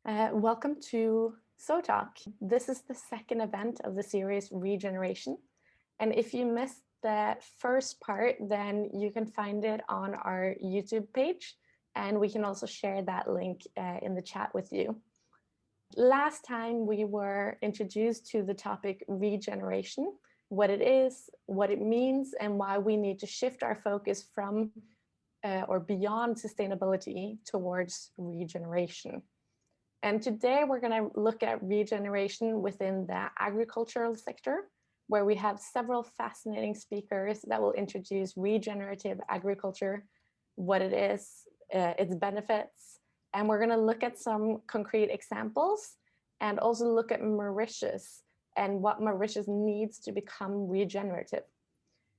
Welcome to SoTalk. This is the second event of the series Regeneration. And if you missed the first part, then you can find it on our YouTube page. And we can also share that link in the chat with you. Last time we were introduced to the topic regeneration, what it is, what it means, and why we need to shift our focus from or beyond sustainability towards regeneration. And today we're going to look at regeneration within the agricultural sector, where we have several fascinating speakers that will introduce regenerative agriculture, what it is, its benefits, and we're going to look at some concrete examples and also look at Mauritius and what Mauritius needs to become regenerative.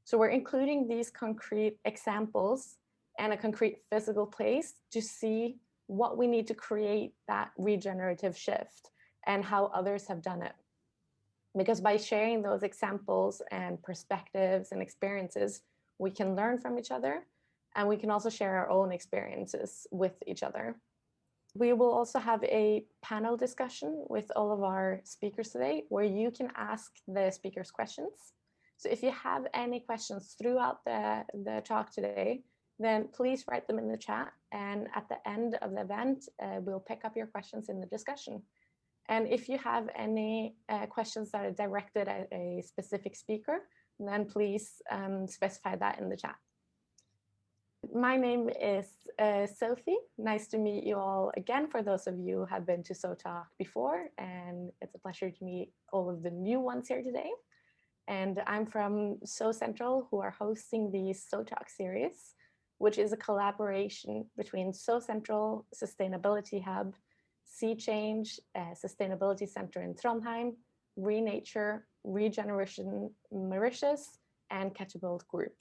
So we're including these concrete examples and a concrete physical place to see what we need to create that regenerative shift and how others have done it. Because by sharing those examples and perspectives and experiences, we can learn from each other, and we can also share our own experiences with each other. We will also have a panel discussion with all of our speakers today, where you can ask the speakers questions. So if you have any questions throughout the talk today, then please write them in the chat. And at the end of the event, we'll pick up your questions in the discussion. And if you have any questions that are directed at a specific speaker, then please specify that in the chat. My name is Sophie. Nice to meet you all again, for those of you who have been to SoTalk before. And it's a pleasure to meet all of the new ones here today. And I'm from SoCentral, who are hosting the SoTalk series, which is a collaboration between SoCentral, Sustainability Hub, Cchange, Sustainability Center in Trondheim, reNature, Regeneration Mauritius, and Katapult Group.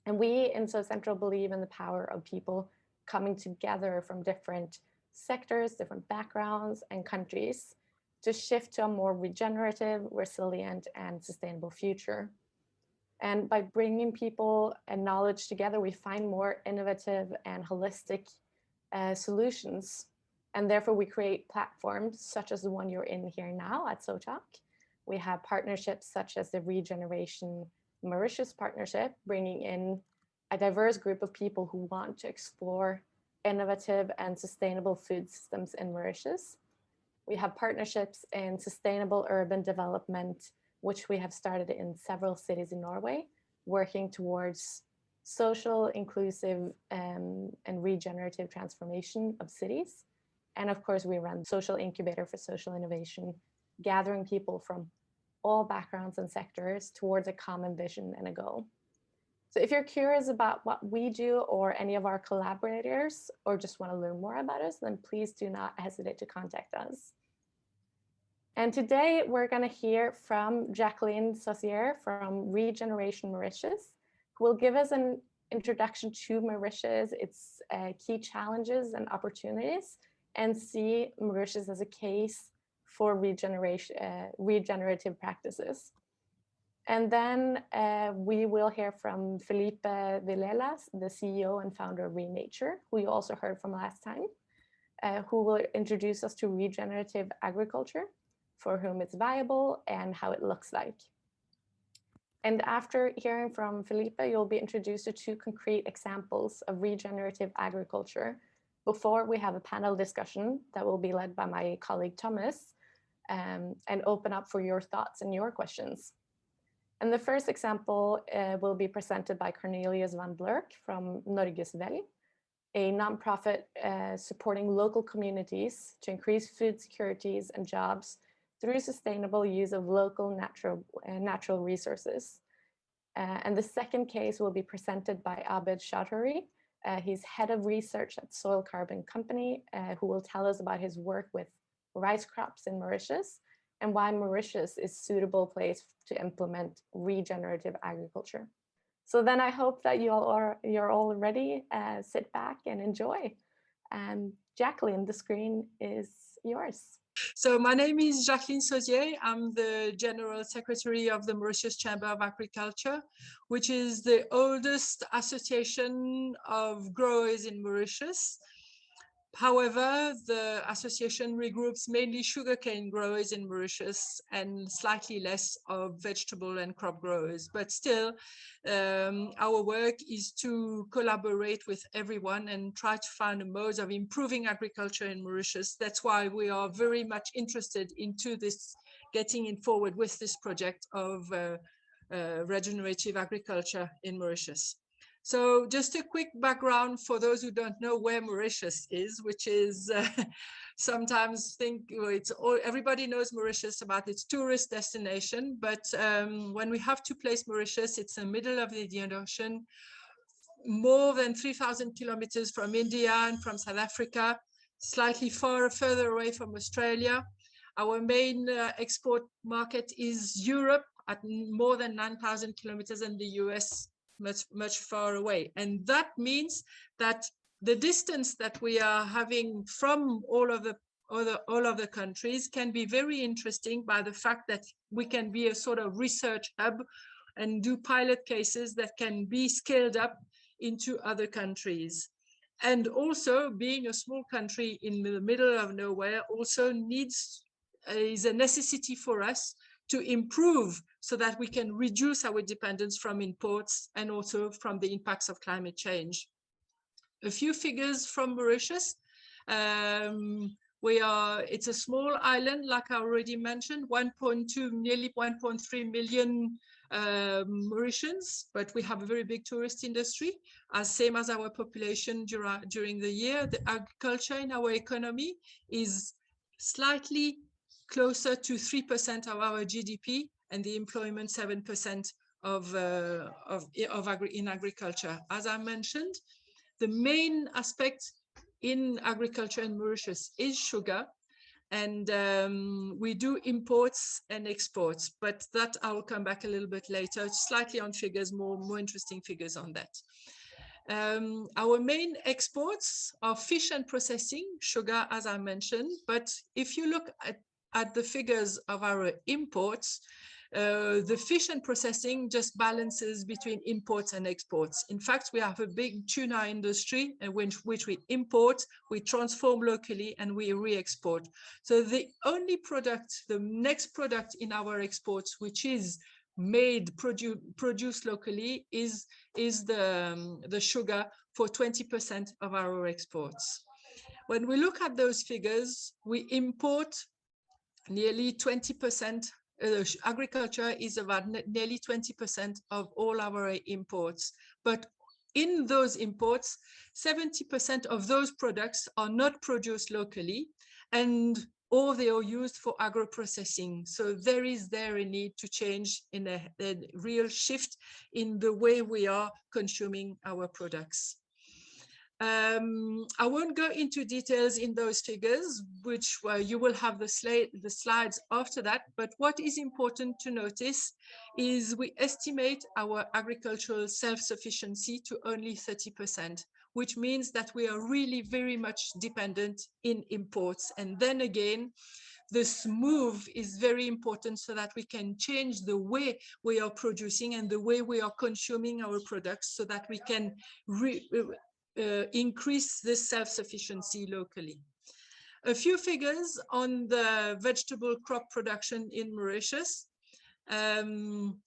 And we in SoCentral believe in the power of people coming together from different sectors, different backgrounds and countries to shift to a more regenerative, resilient, and sustainable future. And by bringing people and knowledge together, we find more innovative and holistic solutions. And therefore, we create platforms such as the one you're in here now at SoTalk. We have partnerships such as the Regeneration Mauritius partnership, bringing in a diverse group of people who want to explore innovative and sustainable food systems in Mauritius. We have partnerships in sustainable urban development, which we have started in several cities in Norway, working towards social, inclusive, and regenerative transformation of cities. And of course, we run Social Incubator for Social Innovation, gathering people from all backgrounds and sectors towards a common vision and a goal. So if you're curious about what we do or any of our collaborators, or just want to learn more about us, then please do not hesitate to contact us. And today we're going to hear from Jaqueline Sauzier from Regeneration Mauritius, who will give us an introduction to Mauritius, its key challenges and opportunities, and see Mauritius as a case for regenerative practices. And then we will hear from Felipe Villela, the CEO and founder of reNature, who you also heard from last time, who will introduce us to regenerative agriculture, for whom it's viable and how it looks like. And after hearing from Felipe, you'll be introduced to two concrete examples of regenerative agriculture before we have a panel discussion that will be led by my colleague Thomas, and open up for your thoughts and your questions. And the first example will be presented by Cornelius van Blerk from Norges Vel, a nonprofit supporting local communities to increase food securities and jobs through sustainable use of local natural resources. And the second case will be presented by Abed Chaudhury. He's head of research at Soil Carbon Company, who will tell us about his work with rice crops in Mauritius and why Mauritius is a suitable place to implement regenerative agriculture. So then I hope that you're all ready. Sit back and enjoy. And Jaqueline, the screen is yours. So my name is Jaqueline Sauzier. I'm the General Secretary of the Mauritius Chamber of Agriculture, which is the oldest association of growers in Mauritius. However, the association regroups mainly sugarcane growers in Mauritius and slightly less of vegetable and crop growers. But still, our work is to collaborate with everyone and try to find a mode of improving agriculture in Mauritius. That's why we are very much interested into this, getting in forward with this project of regenerative agriculture in Mauritius. So just a quick background for those who don't know where Mauritius is, which is sometimes think it's all, everybody knows Mauritius about its tourist destination, but when we have to place Mauritius, it's in the middle of the Indian Ocean, more than 3,000 kilometers from India and from South Africa, slightly further away from Australia. Our main export market is Europe at more than 9,000 kilometers, and the US much far away. And that means that the distance that we are having from all of the countries can be very interesting by the fact that we can be a sort of research hub and do pilot cases that can be scaled up into other countries. And also, being a small country in the middle of nowhere also is a necessity for us to improve so that we can reduce our dependence from imports and also from the impacts of climate change. A few figures from Mauritius. It's a small island, like I already mentioned, nearly 1.3 million Mauritians, but we have a very big tourist industry, same as our population during the year. The agriculture in our economy is slightly closer to 3% of our GDP, and the employment 7% in agriculture. As I mentioned, the main aspect in agriculture in Mauritius is sugar, and we do imports and exports, but that I'll come back a little bit later, slightly on figures, more interesting figures on that. Our main exports are fish and processing, sugar, as I mentioned, but if you look at the figures of our imports, the fish and processing just balances between imports and exports. In fact, we have a big tuna industry in which we import, we transform locally, and we re-export. So the only product, the next product in our exports, which is produced locally, is the sugar for 20% of our exports. When we look at those figures, we import nearly 20%. Agriculture is about nearly 20% of all our imports. But in those imports, 70% of those products are not produced locally, or they are used for agro-processing. So there is a need to change in a real shift in the way we are consuming our products. I won't go into details in those figures, which you will have the slides after that. But what is important to notice is we estimate our agricultural self-sufficiency to only 30%, which means that we are really very much dependent in imports. And then again, this move is very important so that we can change the way we are producing and the way we are consuming our products so that we can increase this self-sufficiency locally. A few figures on the vegetable crop production in Mauritius. On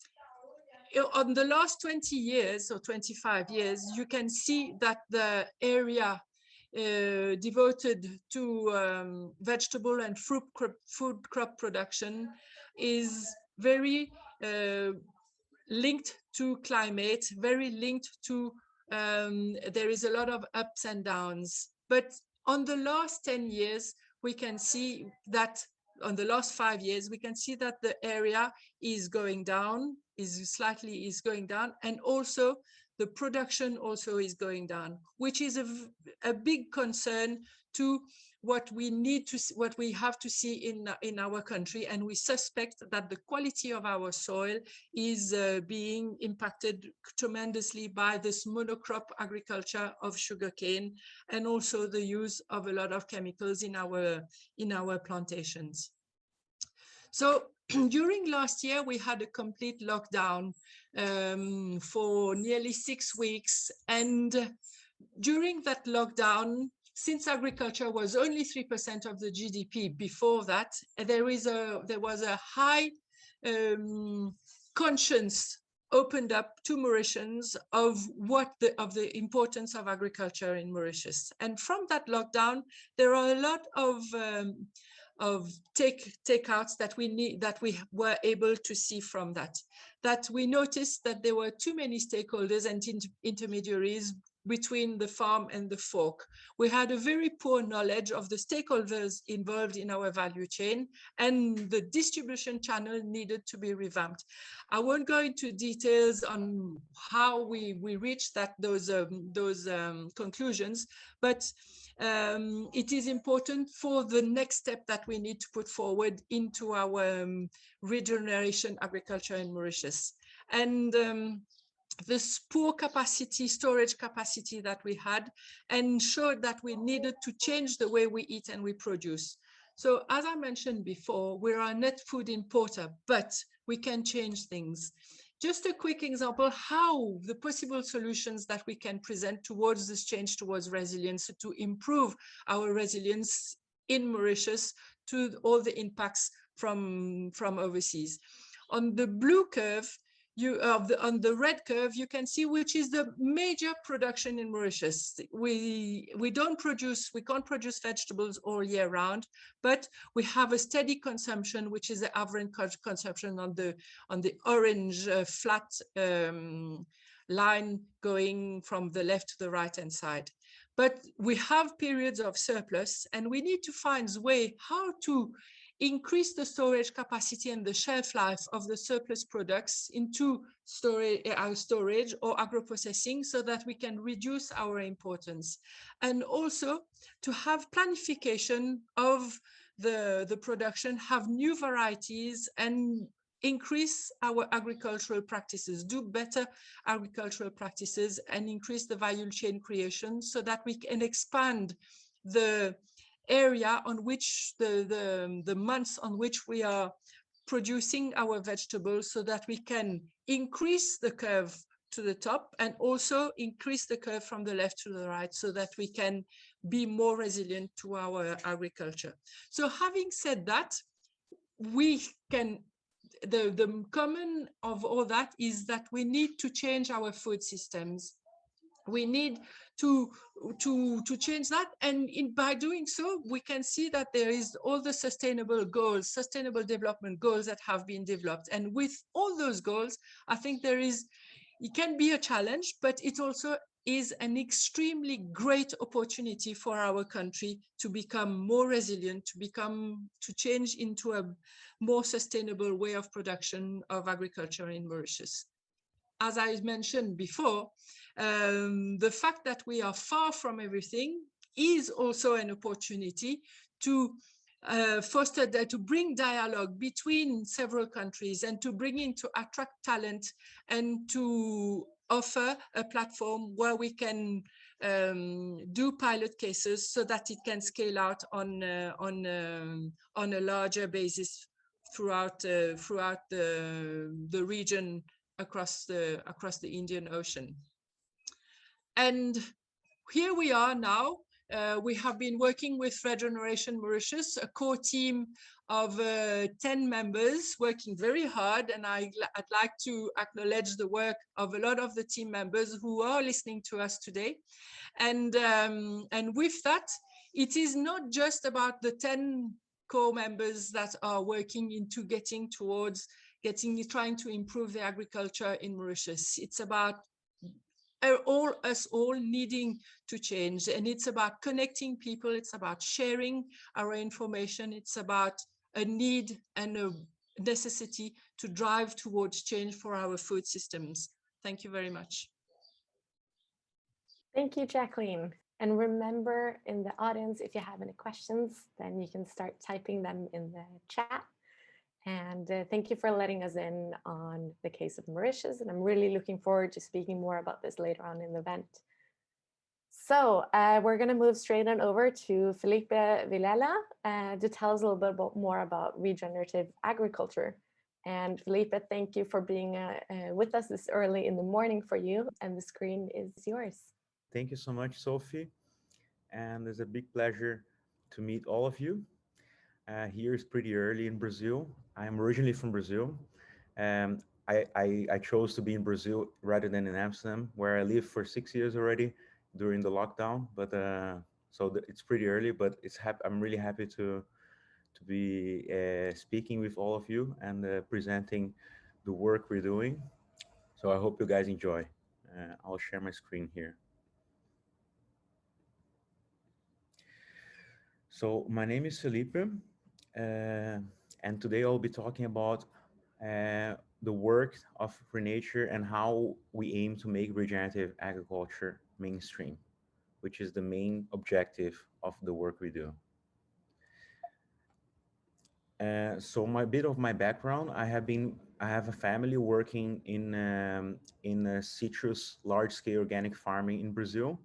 the last 20 years or 25 years, you can see that the area devoted to vegetable and food crop production is very linked to climate, very linked to there is a lot of ups and downs. But on the last 10 years, we can see that on the last 5 years, we can see that the area is going down, is going down, and also the production also is going down, which is a big concern to what we have to see in our country. And we suspect that the quality of our soil is being impacted tremendously by this monocrop agriculture of sugarcane, and also the use of a lot of chemicals in our plantations. So during last year, we had a complete lockdown for nearly 6 weeks. And during that lockdown, since agriculture was only 3% of the GDP before that, there was a high conscience opened up to Mauritians of the importance of agriculture in Mauritius. And from that lockdown, there are a lot of takeouts that we were able to see from that we noticed that there were too many stakeholders and intermediaries between the farm and the fork. We had a very poor knowledge of the stakeholders involved in our value chain, and the distribution channel needed to be revamped. I won't go into details on how we reached those conclusions, but it is important for the next step that we need to put forward into our regeneration agriculture in Mauritius. And this poor storage capacity that we had, ensured that we needed to change the way we eat and we produce. So as I mentioned before, we're a net food importer, but we can change things. Just a quick example how the possible solutions that we can present towards this change towards resilience to improve our resilience in Mauritius to all the impacts from overseas. On the blue curve, on the red curve, you can see which is the major production in Mauritius. We can't produce vegetables all year round, but we have a steady consumption, which is the average consumption on the orange flat line going from the left to the right hand side. But we have periods of surplus, and we need to find a way how to increase the storage capacity and the shelf life of the surplus products into storage or agro-processing so that we can reduce our importance. And also to have planification of the production, have new varieties and increase our agricultural practices, do better agricultural practices and increase the value chain creation so that we can expand the area on which the months on which we are producing our vegetables so that we can increase the curve to the top and also increase the curve from the left to the right so that we can be more resilient to our agriculture. So having said that, we can the common of all that is that we need to change our food systems. We need to change that, and by doing so, we can see that there is all the sustainable goals, sustainable development goals that have been developed. And with all those goals, I think it can be a challenge, but it also is an extremely great opportunity for our country to become more resilient, to change into a more sustainable way of production of agriculture in Mauritius. As I mentioned before, the fact that we are far from everything is also an opportunity to foster to bring dialogue between several countries and to attract talent and to offer a platform where we can do pilot cases so that it can scale out on a larger basis throughout the region across the Indian Ocean. And here we are now. We have been working with Regeneration Mauritius, a core team of 10 members working very hard. And I'd like to acknowledge the work of a lot of the team members who are listening to us today. And with that, it is not just about the 10 core members that are working into trying to improve the agriculture in Mauritius. It's about us all needing to change, and it's about connecting people. It's about sharing our information. It's about a need and a necessity to drive towards change for our food systems. Thank you very much. Thank you, Jaqueline. And remember, in the audience, if you have any questions, then you can start typing them in the chat. And thank you for letting us in on the case of Mauritius. And I'm really looking forward to speaking more about this later on in the event. So we're going to move straight on over to Felipe Villela to tell us a little bit more about regenerative agriculture. And Felipe, thank you for being with us this early in the morning for you. And the screen is yours. Thank you so much, Sophie. and it's a big pleasure to meet all of you. Here is pretty early in Brazil. I am originally from Brazil. Um, I chose to be in Brazil rather than in Amsterdam, where I lived for 6 years already during the lockdown. But it's pretty early, but I'm really happy to be speaking with all of you and presenting the work we're doing. So I hope you guys enjoy. I'll share my screen here. So my name is Felipe, and today I'll be talking about the work of reNature and how we aim to make regenerative agriculture mainstream, which is the main objective of the work we do. So my bit of my background, I have a family working in citrus large scale organic farming in Brazil,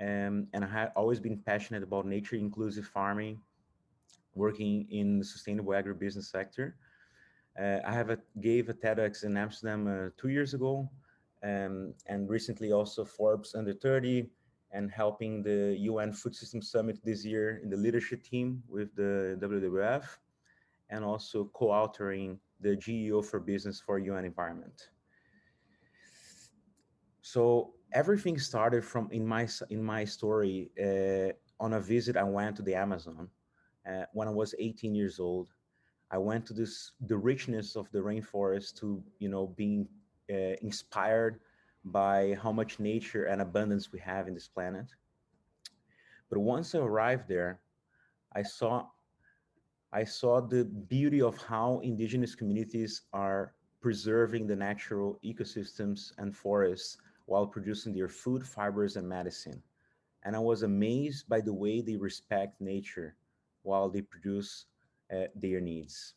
and I have always been passionate about nature inclusive farming, working in the sustainable agribusiness sector. Gave a TEDx in Amsterdam 2 years ago, and recently also Forbes Under 30, and helping the UN Food System Summit this year in the leadership team with the WWF, and also co-authoring the GEO for Business for UN Environment. So everything started from in my story on a visit I went to the Amazon when I was 18 years old. I went to the richness of the rainforest to being inspired by how much nature and abundance we have in this planet. But once I arrived there, I saw I saw the beauty of how indigenous communities are preserving the natural ecosystems and forests while producing their food, fibers, and medicine. And I was amazed by the way they respect nature while they produce their needs.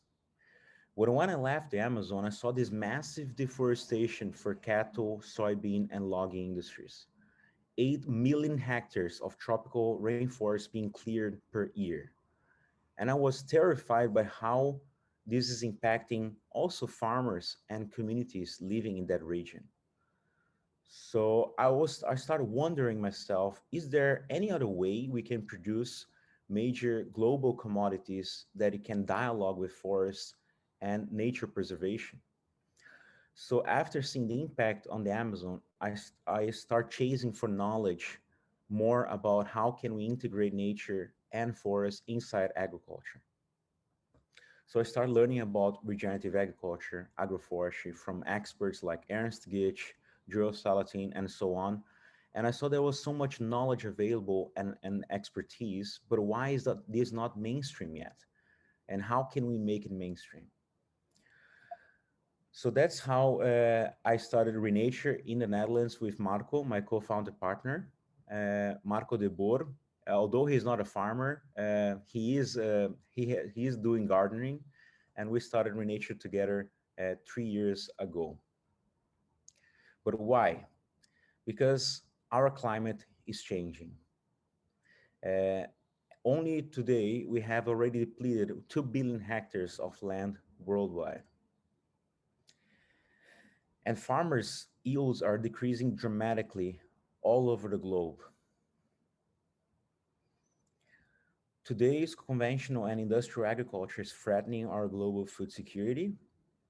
But when I left the Amazon, I saw this massive deforestation for cattle, soybean, and logging industries. 8 million hectares of tropical rainforest being cleared per year. And I was terrified by how this is impacting also farmers and communities living in that region. So I started wondering myself, is there any other way we can produce major global commodities that it can dialogue with forests and nature preservation? So after seeing the impact on the Amazon, I start chasing for knowledge more about how can we integrate nature and forests inside agriculture. So I started learning about regenerative agriculture, agroforestry from experts like Ernst Gitsch, Joe Salatin, and so on. And I saw there was so much knowledge available and expertise, but why is that this not mainstream yet? And how can we make it mainstream? So that's how I started reNature in the Netherlands with Marco, my co-founder partner, Marco de Boer. Although he's not a farmer, he is doing gardening, and we started reNature together 3 years ago. But why? Because our climate is changing. Uh, Only today we have already depleted 2 billion hectares of land worldwide. And farmers' yields are decreasing dramatically all over the globe. Today's conventional and industrial agriculture is threatening our global food security,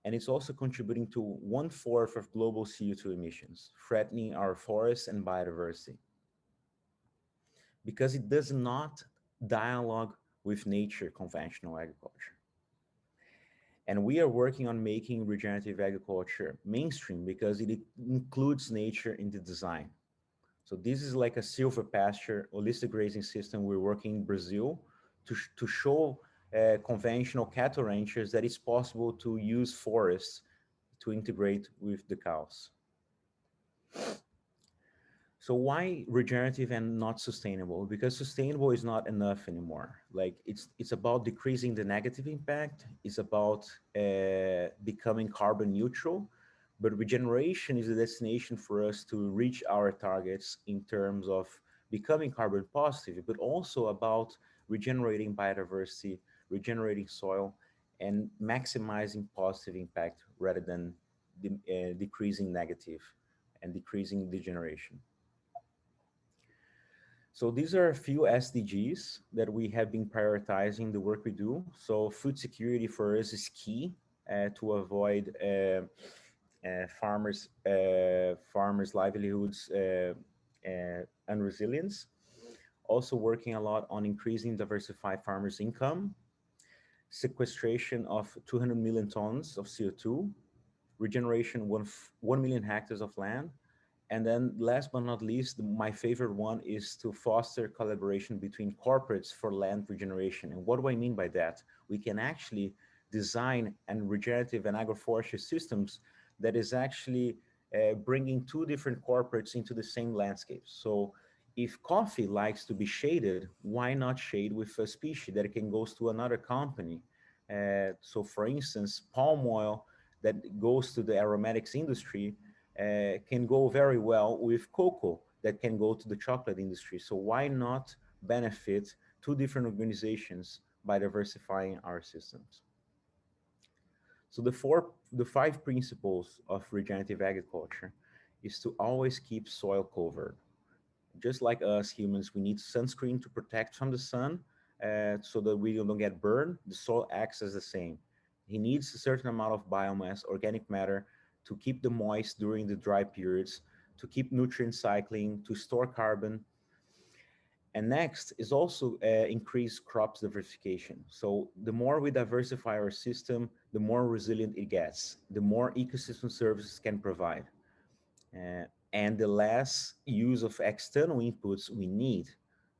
and it's also contributing to 1/4 of global CO2 emissions, threatening our forests and biodiversity. Because it does not dialogue with nature, conventional agriculture. And we are working on making regenerative agriculture mainstream because it includes nature in the design. So this is like a silver pasture holistic grazing system we're working in Brazil to show conventional cattle ranchers that it's possible to use forests to integrate with the cows. So why regenerative and not sustainable? Because sustainable is not enough anymore. Like it's about decreasing the negative impact. It's about becoming carbon neutral. But regeneration is a destination for us to reach our targets in terms of becoming carbon positive, but also about regenerating biodiversity, regenerating soil, and maximizing positive impact rather than decreasing negative and decreasing degeneration. So these are a few SDGs that we have been prioritizing the work we do. So food security for us is key to avoid farmers' livelihoods and resilience. Also working a lot on increasing diversified farmers' income, sequestration of 200 million tons of CO2, regeneration 1 million hectares of land. And then last but not least, my favorite one is to foster collaboration between corporates for land regeneration. And what do I mean by that? We can actually design and regenerative and agroforestry systems that is actually bringing two different corporates into the same landscape. So if coffee likes to be shaded, why not shade with a species that can goes to another company? So for instance, palm oil that goes to the aromatics industry can go very well with cocoa that can go to the chocolate industry. So why not benefit two different organizations by diversifying our systems? So the five principles of regenerative agriculture is to always keep soil covered. Just like us humans, we need sunscreen to protect from the sun so that we don't get burned. The soil acts as the same. He needs a certain amount of biomass, organic matter, to keep the moist during the dry periods, to keep nutrient cycling, to store carbon. And next is also increase crops diversification. So the more we diversify our system, the more resilient it gets, the more ecosystem services can provide. And the less use of external inputs we need,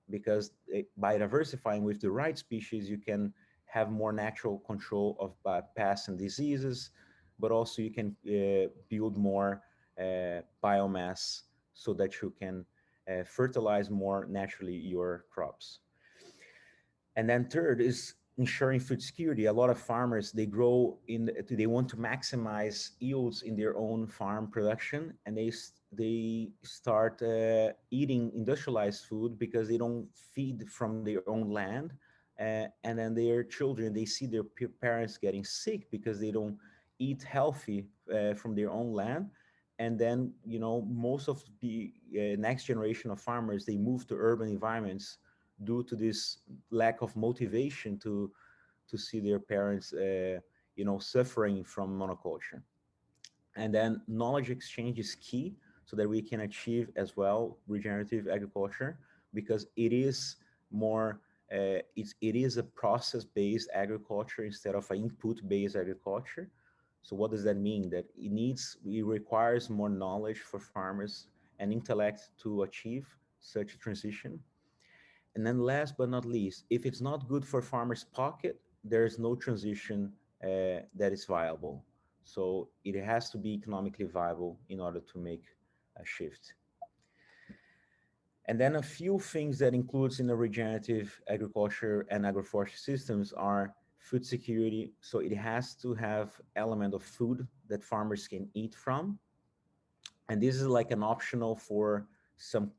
because by diversifying with the right species, you can have more natural control of pests and diseases, but also you can build more biomass so that you can fertilize more naturally your crops. And then third is ensuring food security. A lot of farmers, they want to maximize yields in their own farm production, and they start eating industrialized food because they don't feed from their own land. And then their children, they see their parents getting sick because they don't eat healthy from their own land. And then, most of the next generation of farmers, they move to urban environments due to this lack of motivation to see their parents suffering from monoculture. And then knowledge exchange is key so that we can achieve as well regenerative agriculture, because it is more it is a process-based agriculture instead of an input-based agriculture. So what does that mean? That it requires more knowledge for farmers and intellect to achieve such a transition. And then last but not least, if it's not good for farmers' pocket, there is no transition that is viable. So it has to be economically viable in order to make a shift. And then a few things that includes in the regenerative agriculture and agroforestry systems are food security. So it has to have element of food that farmers can eat from. And this is like an optional for some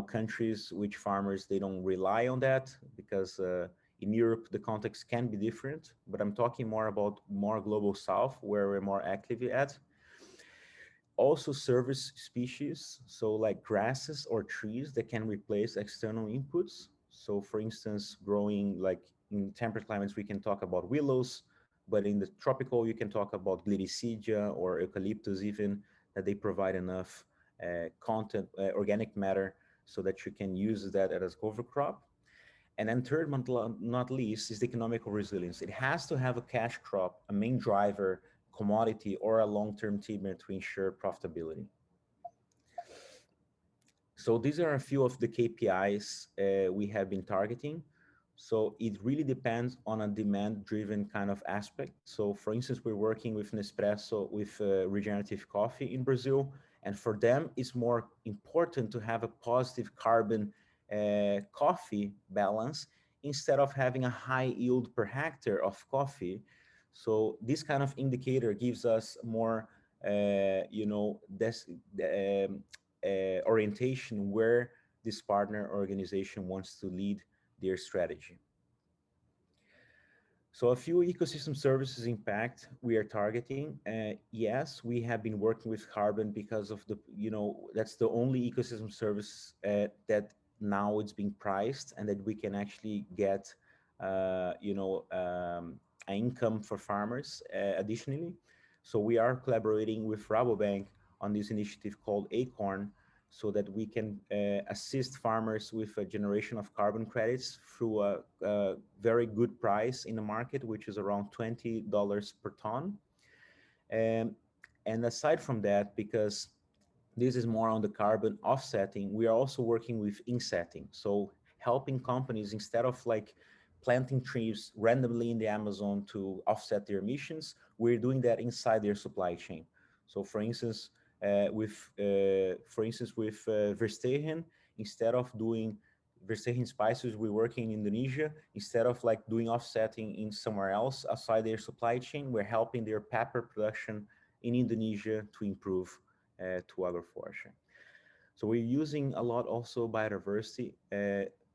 countries which farmers, they don't rely on that, because in Europe the context can be different, but I'm talking more about more global south where we're more active at. Also service species, so like grasses or trees that can replace external inputs. So for instance, growing like in temperate climates, we can talk about willows, but in the tropical, you can talk about gliricidia or eucalyptus even, that they provide enough organic matter so that you can use that as a cover crop. And then third, but not least, is the economical resilience. It has to have a cash crop, a main driver, commodity, or a long-term timber to ensure profitability. So these are a few of the KPIs we have been targeting. So it really depends on a demand-driven kind of aspect. So for instance, we're working with Nespresso with regenerative coffee in Brazil. And for them, it's more important to have a positive carbon coffee balance instead of having a high yield per hectare of coffee. So this kind of indicator gives us more, orientation where this partner organization wants to lead their strategy. So a few ecosystem services impact we are targeting. Yes, we have been working with carbon because of that's the only ecosystem service that now it's being priced, and that we can actually get, an income for farmers additionally. So we are collaborating with Rabobank on this initiative called Acorn, so that we can assist farmers with a generation of carbon credits through a very good price in the market, which is around $20 per ton. Um, and aside from that, because this is more on the carbon offsetting, we are also working with insetting. So helping companies, instead of like planting trees randomly in the Amazon to offset their emissions, we're doing that inside their supply chain. So with Verstehen, instead of doing Verstehen spices, we work in Indonesia. Instead of like doing offsetting in somewhere else outside their supply chain, we're helping their pepper production in Indonesia to improve to agroforestry. So we're using a lot also biodiversity,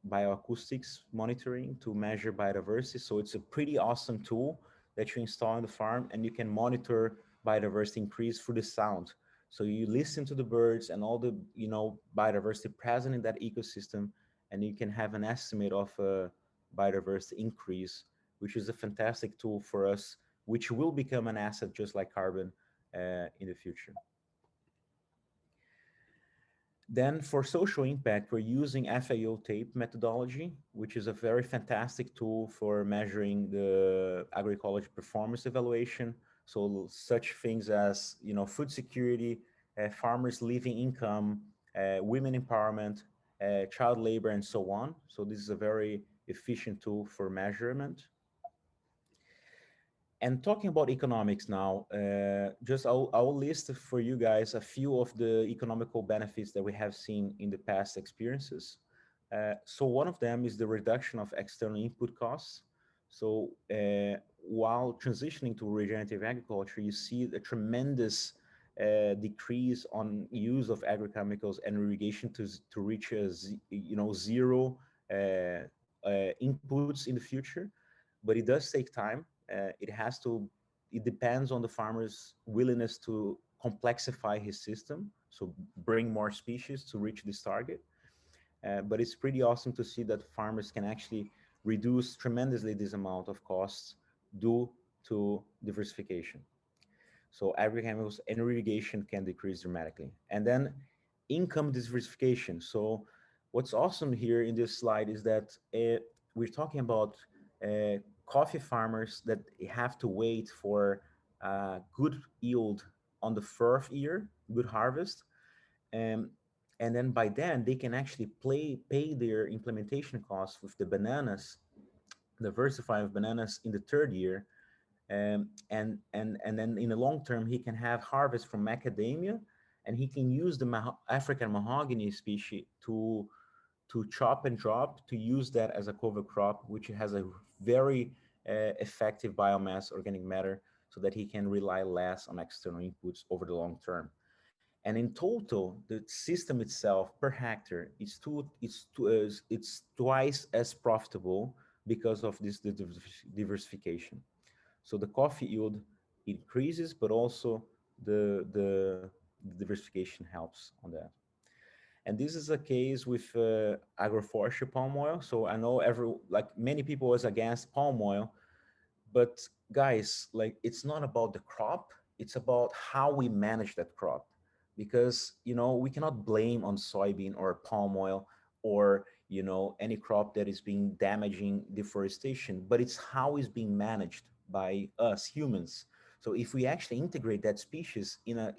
bioacoustics monitoring to measure biodiversity. So it's a pretty awesome tool that you install on the farm, and you can monitor biodiversity increase through the sound. So you listen to the birds and all the biodiversity present in that ecosystem, and you can have an estimate of biodiversity increase, which is a fantastic tool for us, which will become an asset just like carbon in the future. Then for social impact, we're using FAO tape methodology, which is a very fantastic tool for measuring the agroecology performance evaluation. So such things as, food security, farmers' living income, women empowerment, child labor, and so on. So this is a very efficient tool for measurement. And talking about economics now, I'll list for you guys a few of the economical benefits that we have seen in the past experiences. So one of them is the reduction of external input costs. So while transitioning to regenerative agriculture, you see a tremendous decrease on use of agrochemicals and irrigation to reach zero inputs in the future. But it does take time. It depends on the farmer's willingness to complexify his system, so bring more species to reach this target. But it's pretty awesome to see that farmers can actually reduce tremendously this amount of costs due to diversification. So agrochemicals and irrigation can decrease dramatically. And then income diversification. So what's awesome here in this slide is that we're talking about coffee farmers that have to wait for good yield on the fourth year, good harvest. Um, and then by then they can actually pay their implementation costs with the bananas, diversifying of bananas in the third year. And then in the long term, he can have harvest from macadamia, and he can use the African mahogany species to chop and drop to use that as a cover crop, which has a very effective biomass organic matter, so that he can rely less on external inputs over the long term. And in total, the system itself per hectare it's twice as profitable because of this diversification. So the coffee yield increases, but also the diversification helps on that. And this is a case with agroforestry palm oil. So I know many people was against palm oil, but guys, like, it's not about the crop, it's about how we manage that crop. Because, we cannot blame on soybean or palm oil or, any crop that is being damaging deforestation, but it's how it's being managed by us humans. So if we actually integrate that species in a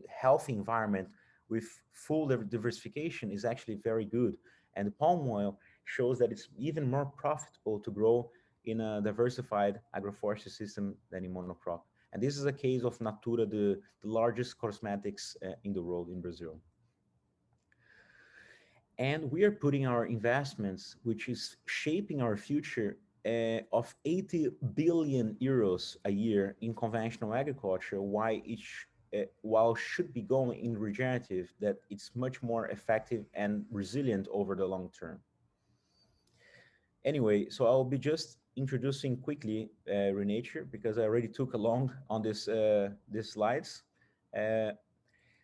healthy environment with full diversification, is actually very good. And the palm oil shows that it's even more profitable to grow in a diversified agroforestry system than in monocrop. And this is a case of Natura, the largest cosmetics in the world, in Brazil. And we are putting our investments, which is shaping our future, of 80 billion euros a year in conventional agriculture, while should be going in regenerative, that it's much more effective and resilient over the long term. Anyway, so I'll be just introducing quickly reNature, because I already took along on these slides.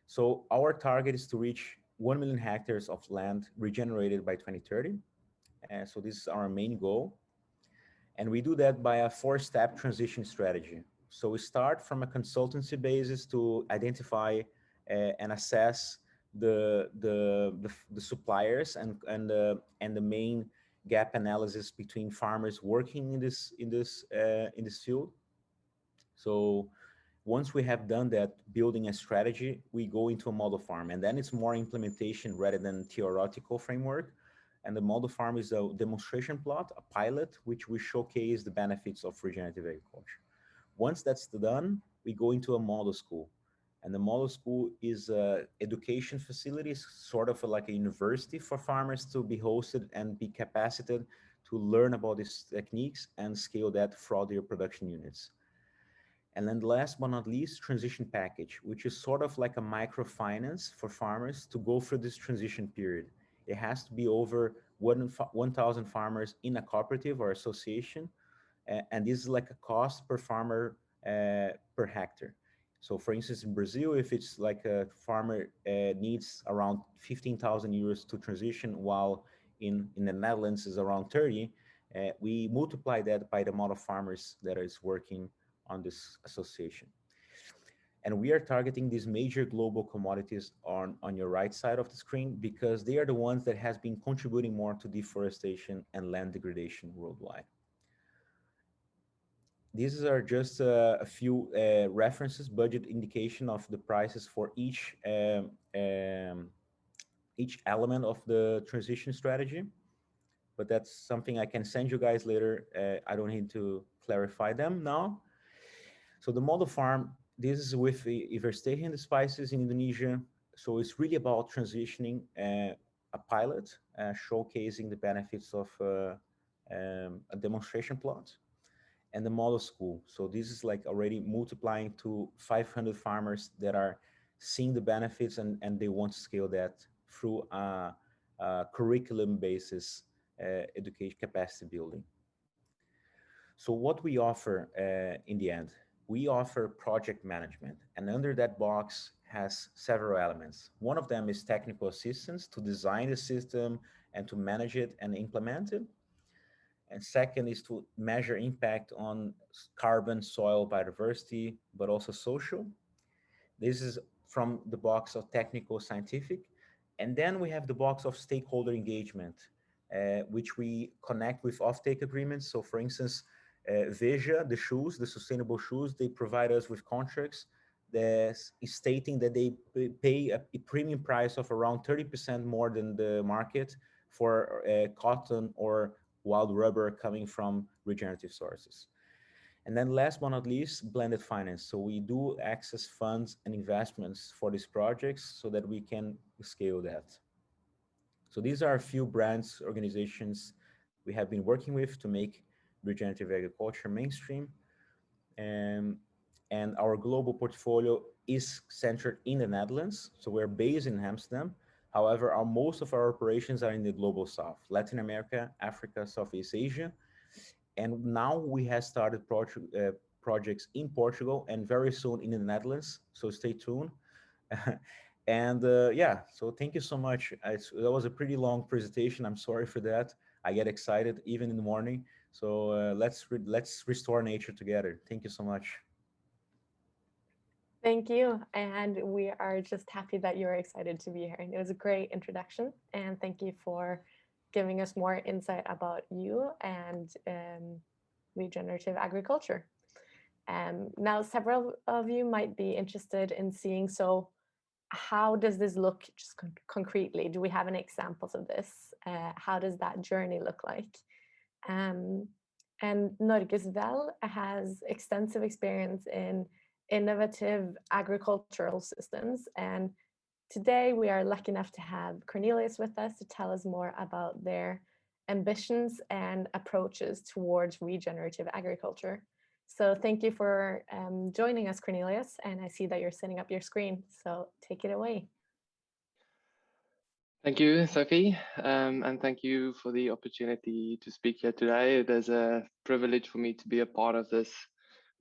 So our target is to reach 1 million hectares of land regenerated by 2030. So this is our main goal. And we do that by a 4-step transition strategy. So we start from a consultancy basis to identify and assess the suppliers and the main gap analysis between farmers working in this field. So once we have done that, building a strategy, we go into a model farm, and then it's more implementation rather than theoretical framework. And the model farm is a demonstration plot, a pilot, which we showcase the benefits of regenerative agriculture. Once that's done, we go into a model school. And the model school is a education facility, sort of like a university for farmers to be hosted and be capacitated to learn about these techniques and scale that throughout their production units. And then last but not least, transition package, which is sort of like a microfinance for farmers to go through this transition period. It has to be over 1,000 farmers in a cooperative or association. And this is like a cost per farmer per hectare. So for instance, in Brazil, if it's like a farmer needs around 15,000 euros to transition, while in the Netherlands is around 30, we multiply that by the amount of farmers that is working on this association. And we are targeting these major global commodities on your right side of the screen because they are the ones that has been contributing more to deforestation and land degradation worldwide. These are just a few references, budget indication of the prices for each element of the transition strategy. But that's something I can send you guys later. I don't need to clarify them now. So the model farm, this is with Iverstehen and the spices in Indonesia. So it's really about transitioning a pilot, showcasing the benefits of a demonstration plot, and the model school. So this is like already multiplying to 500 farmers that are seeing the benefits and they want to scale that through a curriculum basis education capacity building. So what we offer in the end, we offer project management, and under that box has several elements. One of them is technical assistance to design the system and to manage it and implement it. And second is to measure impact on carbon, soil, biodiversity, but also social. This is from the box of technical, scientific. And then we have the box of stakeholder engagement, which we connect with offtake agreements. So for instance, Veja, the shoes, the sustainable shoes, they provide us with contracts that stating that they pay a premium price of around 30% more than the market for cotton or wild rubber coming from regenerative sources. And then last but not least, blended finance. So we do access funds and investments for these projects so that we can scale that. So these are a few brands, organizations we have been working with to make regenerative agriculture mainstream. And our global portfolio is centered in the Netherlands. So we're based in Amsterdam. However, most of our operations are in the global south, Latin America, Africa, Southeast Asia. And now we have started projects in Portugal and very soon in the Netherlands. So stay tuned. And yeah, so thank you so much. That was a pretty long presentation. I'm sorry for that. I get excited even in the morning. So let's restore nature together. Thank you so much. Thank you. And we are just happy that you're excited to be here. And it was a great introduction. And thank you for giving us more insight about you and regenerative agriculture. Now, several of you might be interested in seeing, so how does this look just concretely? Do we have any examples of this? How does that journey look like? And Norges Vel has extensive experience in innovative agricultural systems. And today we are lucky enough to have Cornelius with us to tell us more about their ambitions and approaches towards regenerative agriculture. So thank you for joining us, Cornelius. And I see that you're setting up your screen. So take it away. Thank you, Sophie, and thank you for the opportunity to speak here today. It is a privilege for me to be a part of this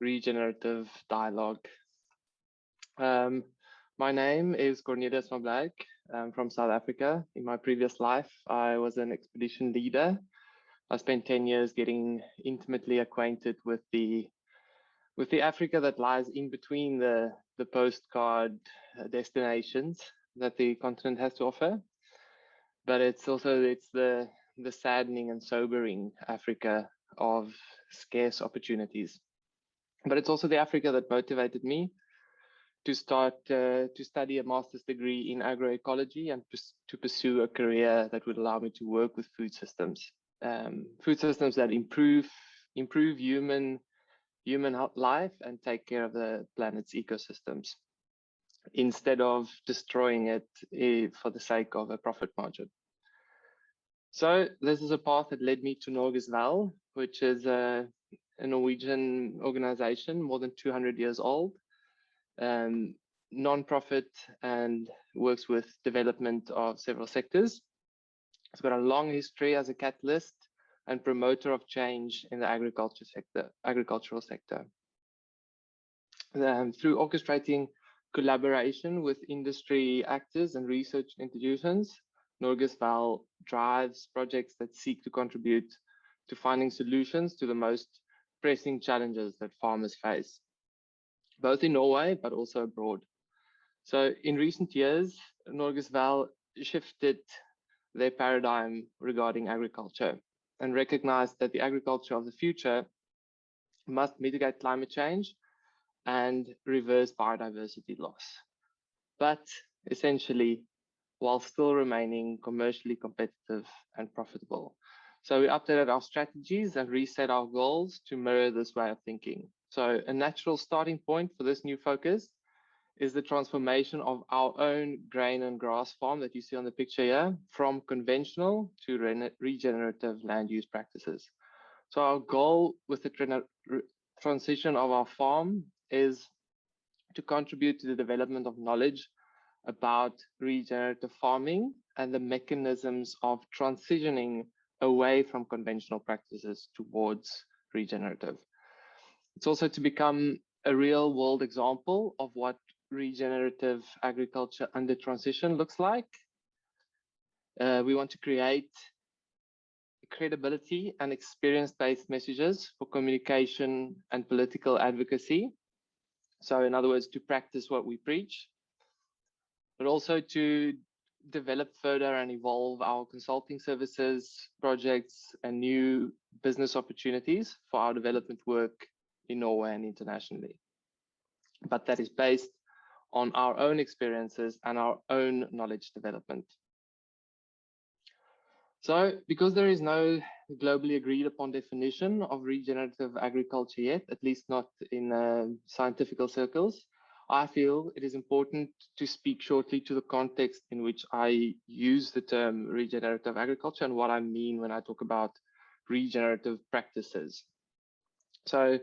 regenerative dialogue. My name is Cornelius van Blerk. from South Africa. In my previous life, I was an expedition leader. I spent 10 years getting intimately acquainted with the Africa that lies in between the postcard destinations that the continent has to offer. But it's the saddening and sobering Africa of scarce opportunities. But it's also the Africa that motivated me to start to study a master's degree in agroecology and to pursue a career that would allow me to work with food systems that improve human life and take care of the planet's ecosystems instead of destroying it for the sake of a profit margin. So this is a path that led me to Norges Vel, which is a Norwegian organization, more than 200 years old, non-profit, and works with development of several sectors. It's got a long history as a catalyst and promoter of change in the agricultural sector. Through orchestrating collaboration with industry actors and research institutions, Norges Vel drives projects that seek to contribute to finding solutions to the most pressing challenges that farmers face, both in Norway but also abroad. So in recent years, Norges Vel shifted their paradigm regarding agriculture and recognized that the agriculture of the future must mitigate climate change and reverse biodiversity loss, but essentially while still remaining commercially competitive and profitable. So we updated our strategies and reset our goals to mirror this way of thinking. So a natural starting point for this new focus is the transformation of our own grain and grass farm that you see on the picture here from conventional to regenerative land use practices. So our goal with the transition of our farm is to contribute to the development of knowledge about regenerative farming and the mechanisms of transitioning away from conventional practices towards regenerative. It's also to become a real world example of what regenerative agriculture under transition looks like. We want to create credibility and experience-based messages for communication and political advocacy. So in other words, to practice what we preach, but also to develop further and evolve our consulting services, projects, and new business opportunities for our development work in Norway and internationally. But that is based on our own experiences and our own knowledge development. So because there is no globally agreed upon definition of regenerative agriculture yet, at least not in scientific circles, I feel it is important to speak shortly to the context in which I use the term regenerative agriculture and what I mean when I talk about regenerative practices. So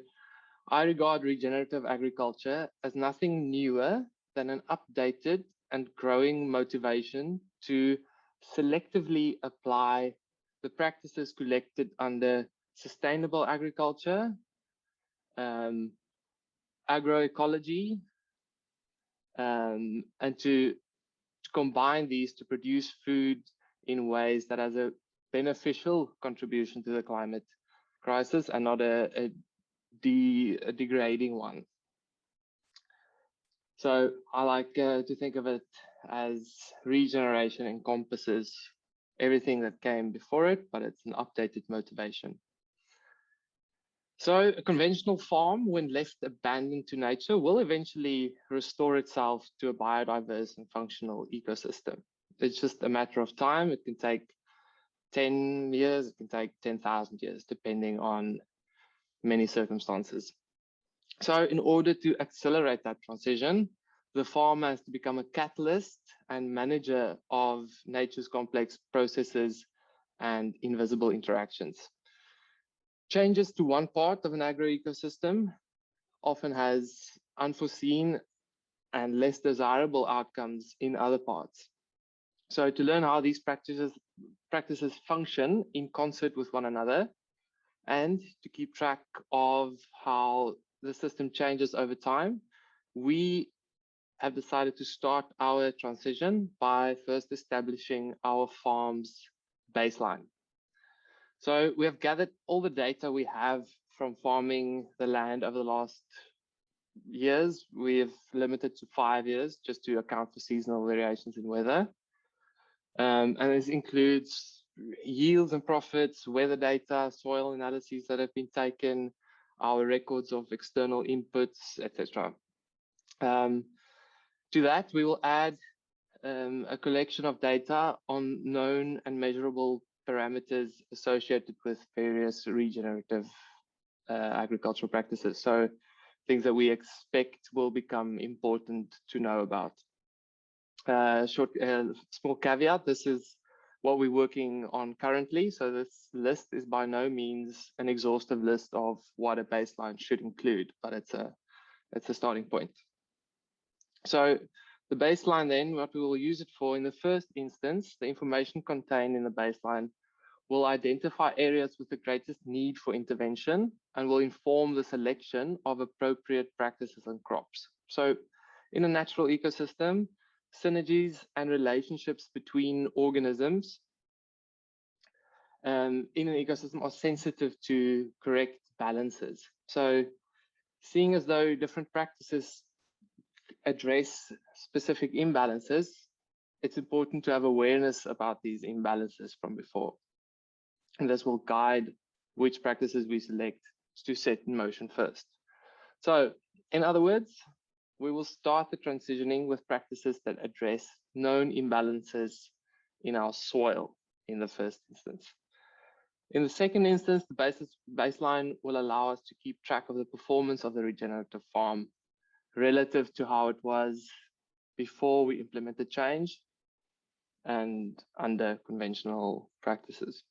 I regard regenerative agriculture as nothing newer than an updated and growing motivation to selectively apply the practices collected under sustainable agriculture, agroecology, and to combine these to produce food in ways that has a beneficial contribution to the climate crisis and not a degrading one. So I like to think of it as regeneration encompasses everything that came before it, but it's an updated motivation. So a conventional farm, when left abandoned to nature, will eventually restore itself to a biodiverse and functional ecosystem. It's just a matter of time. It can take 10 years, it can take 10,000 years, depending on many circumstances. So in order to accelerate that transition, the farmer has to become a catalyst and manager of nature's complex processes and invisible interactions. Changes to one part of an agroecosystem often has unforeseen and less desirable outcomes in other parts. So to learn how these practices function in concert with one another and to keep track of how the system changes over time, we have decided to start our transition by first establishing our farm's baseline. So we have gathered all the data we have from farming the land over the last years. We have limited to 5 years just to account for seasonal variations in weather. And this includes yields and profits, weather data, soil analyses that have been taken, our records of external inputs, etc. To that, we will add a collection of data on known and measurable parameters associated with various regenerative agricultural practices. So things that we expect will become important to know about. Small caveat, this is what we're working on currently. So this list is by no means an exhaustive list of what a baseline should include, but it's a starting point. So the baseline then, what we will use it for in the first instance, the information contained in the baseline will identify areas with the greatest need for intervention and will inform the selection of appropriate practices and crops. So in a natural ecosystem, synergies and relationships between organisms in an ecosystem are sensitive to correct balances. So seeing as though different practices address specific imbalances, it's important to have awareness about these imbalances from before. And this will guide which practices we select to set in motion first. So in other words, we will start the transitioning with practices that address known imbalances in our soil in the first instance. In the second instance, the baseline will allow us to keep track of the performance of the regenerative farm relative to how it was before we implemented change and under conventional practices.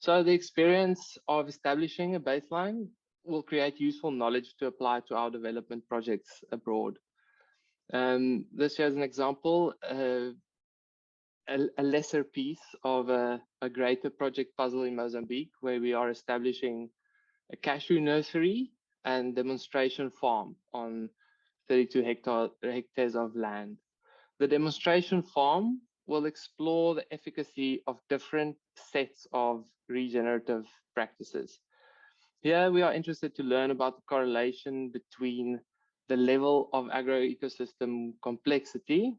So the experience of establishing a baseline will create useful knowledge to apply to our development projects abroad. This here is an example, a lesser piece of a greater project puzzle in Mozambique, where we are establishing a cashew nursery and demonstration farm on 32 hectares of land. The demonstration farm will explore the efficacy of different sets of regenerative practices. Here we are interested to learn about the correlation between the level of agroecosystem complexity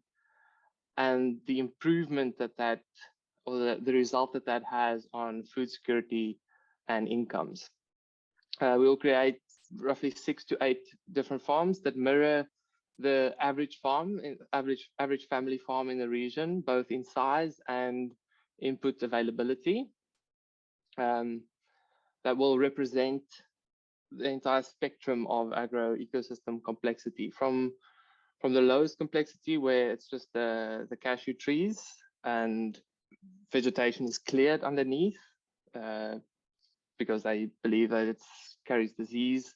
and the improvement or the result that has on food security and incomes. We will create roughly 6 to 8 different farms that mirror the average farm, average family farm in the region, both in size and input availability. That will represent the entire spectrum of agroecosystem complexity, from the lowest complexity, where it's just the cashew trees and vegetation is cleared underneath because they believe that it carries disease,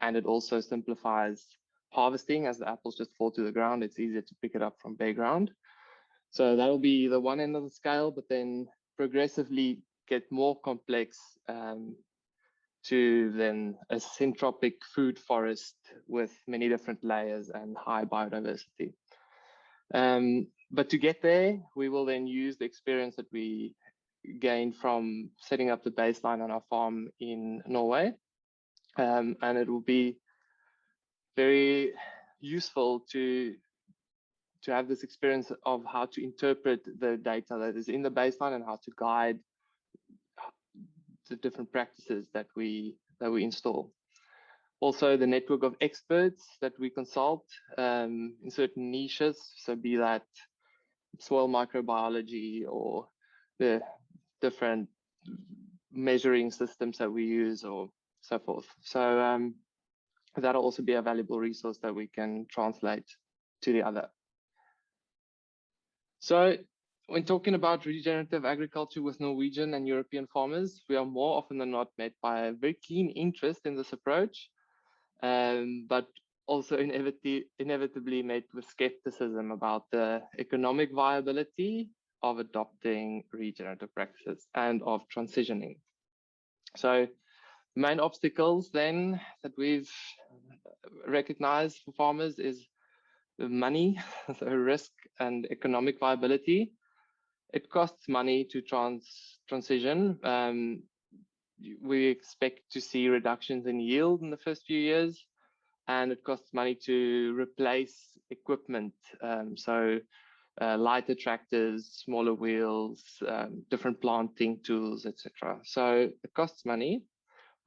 and it also simplifies harvesting. As the apples just fall to the ground, it's easier to pick it up from bare ground. So that will be the one end of the scale, but then progressively get more complex to then a syntropic food forest with many different layers and high biodiversity. But to get there, we will then use the experience that we gained from setting up the baseline on our farm in Norway. And it will be very useful to have this experience of how to interpret the data that is in the baseline and how to guide the different practices that we install. Also, the network of experts that we consult in certain niches, so be that soil microbiology or the different measuring systems that we use or so forth. So that'll also be a valuable resource that we can translate to the other. So when talking about regenerative agriculture with Norwegian and European farmers, we are more often than not met by a very keen interest in this approach, but also inevitably met with skepticism about the economic viability of adopting regenerative practices and of transitioning. So the main obstacles then that we've recognized for farmers is money, so risk and economic viability. It costs money to transition. We expect to see reductions in yield in the first few years, and it costs money to replace equipment. Lighter tractors, smaller wheels, different planting tools, etc. So it costs money.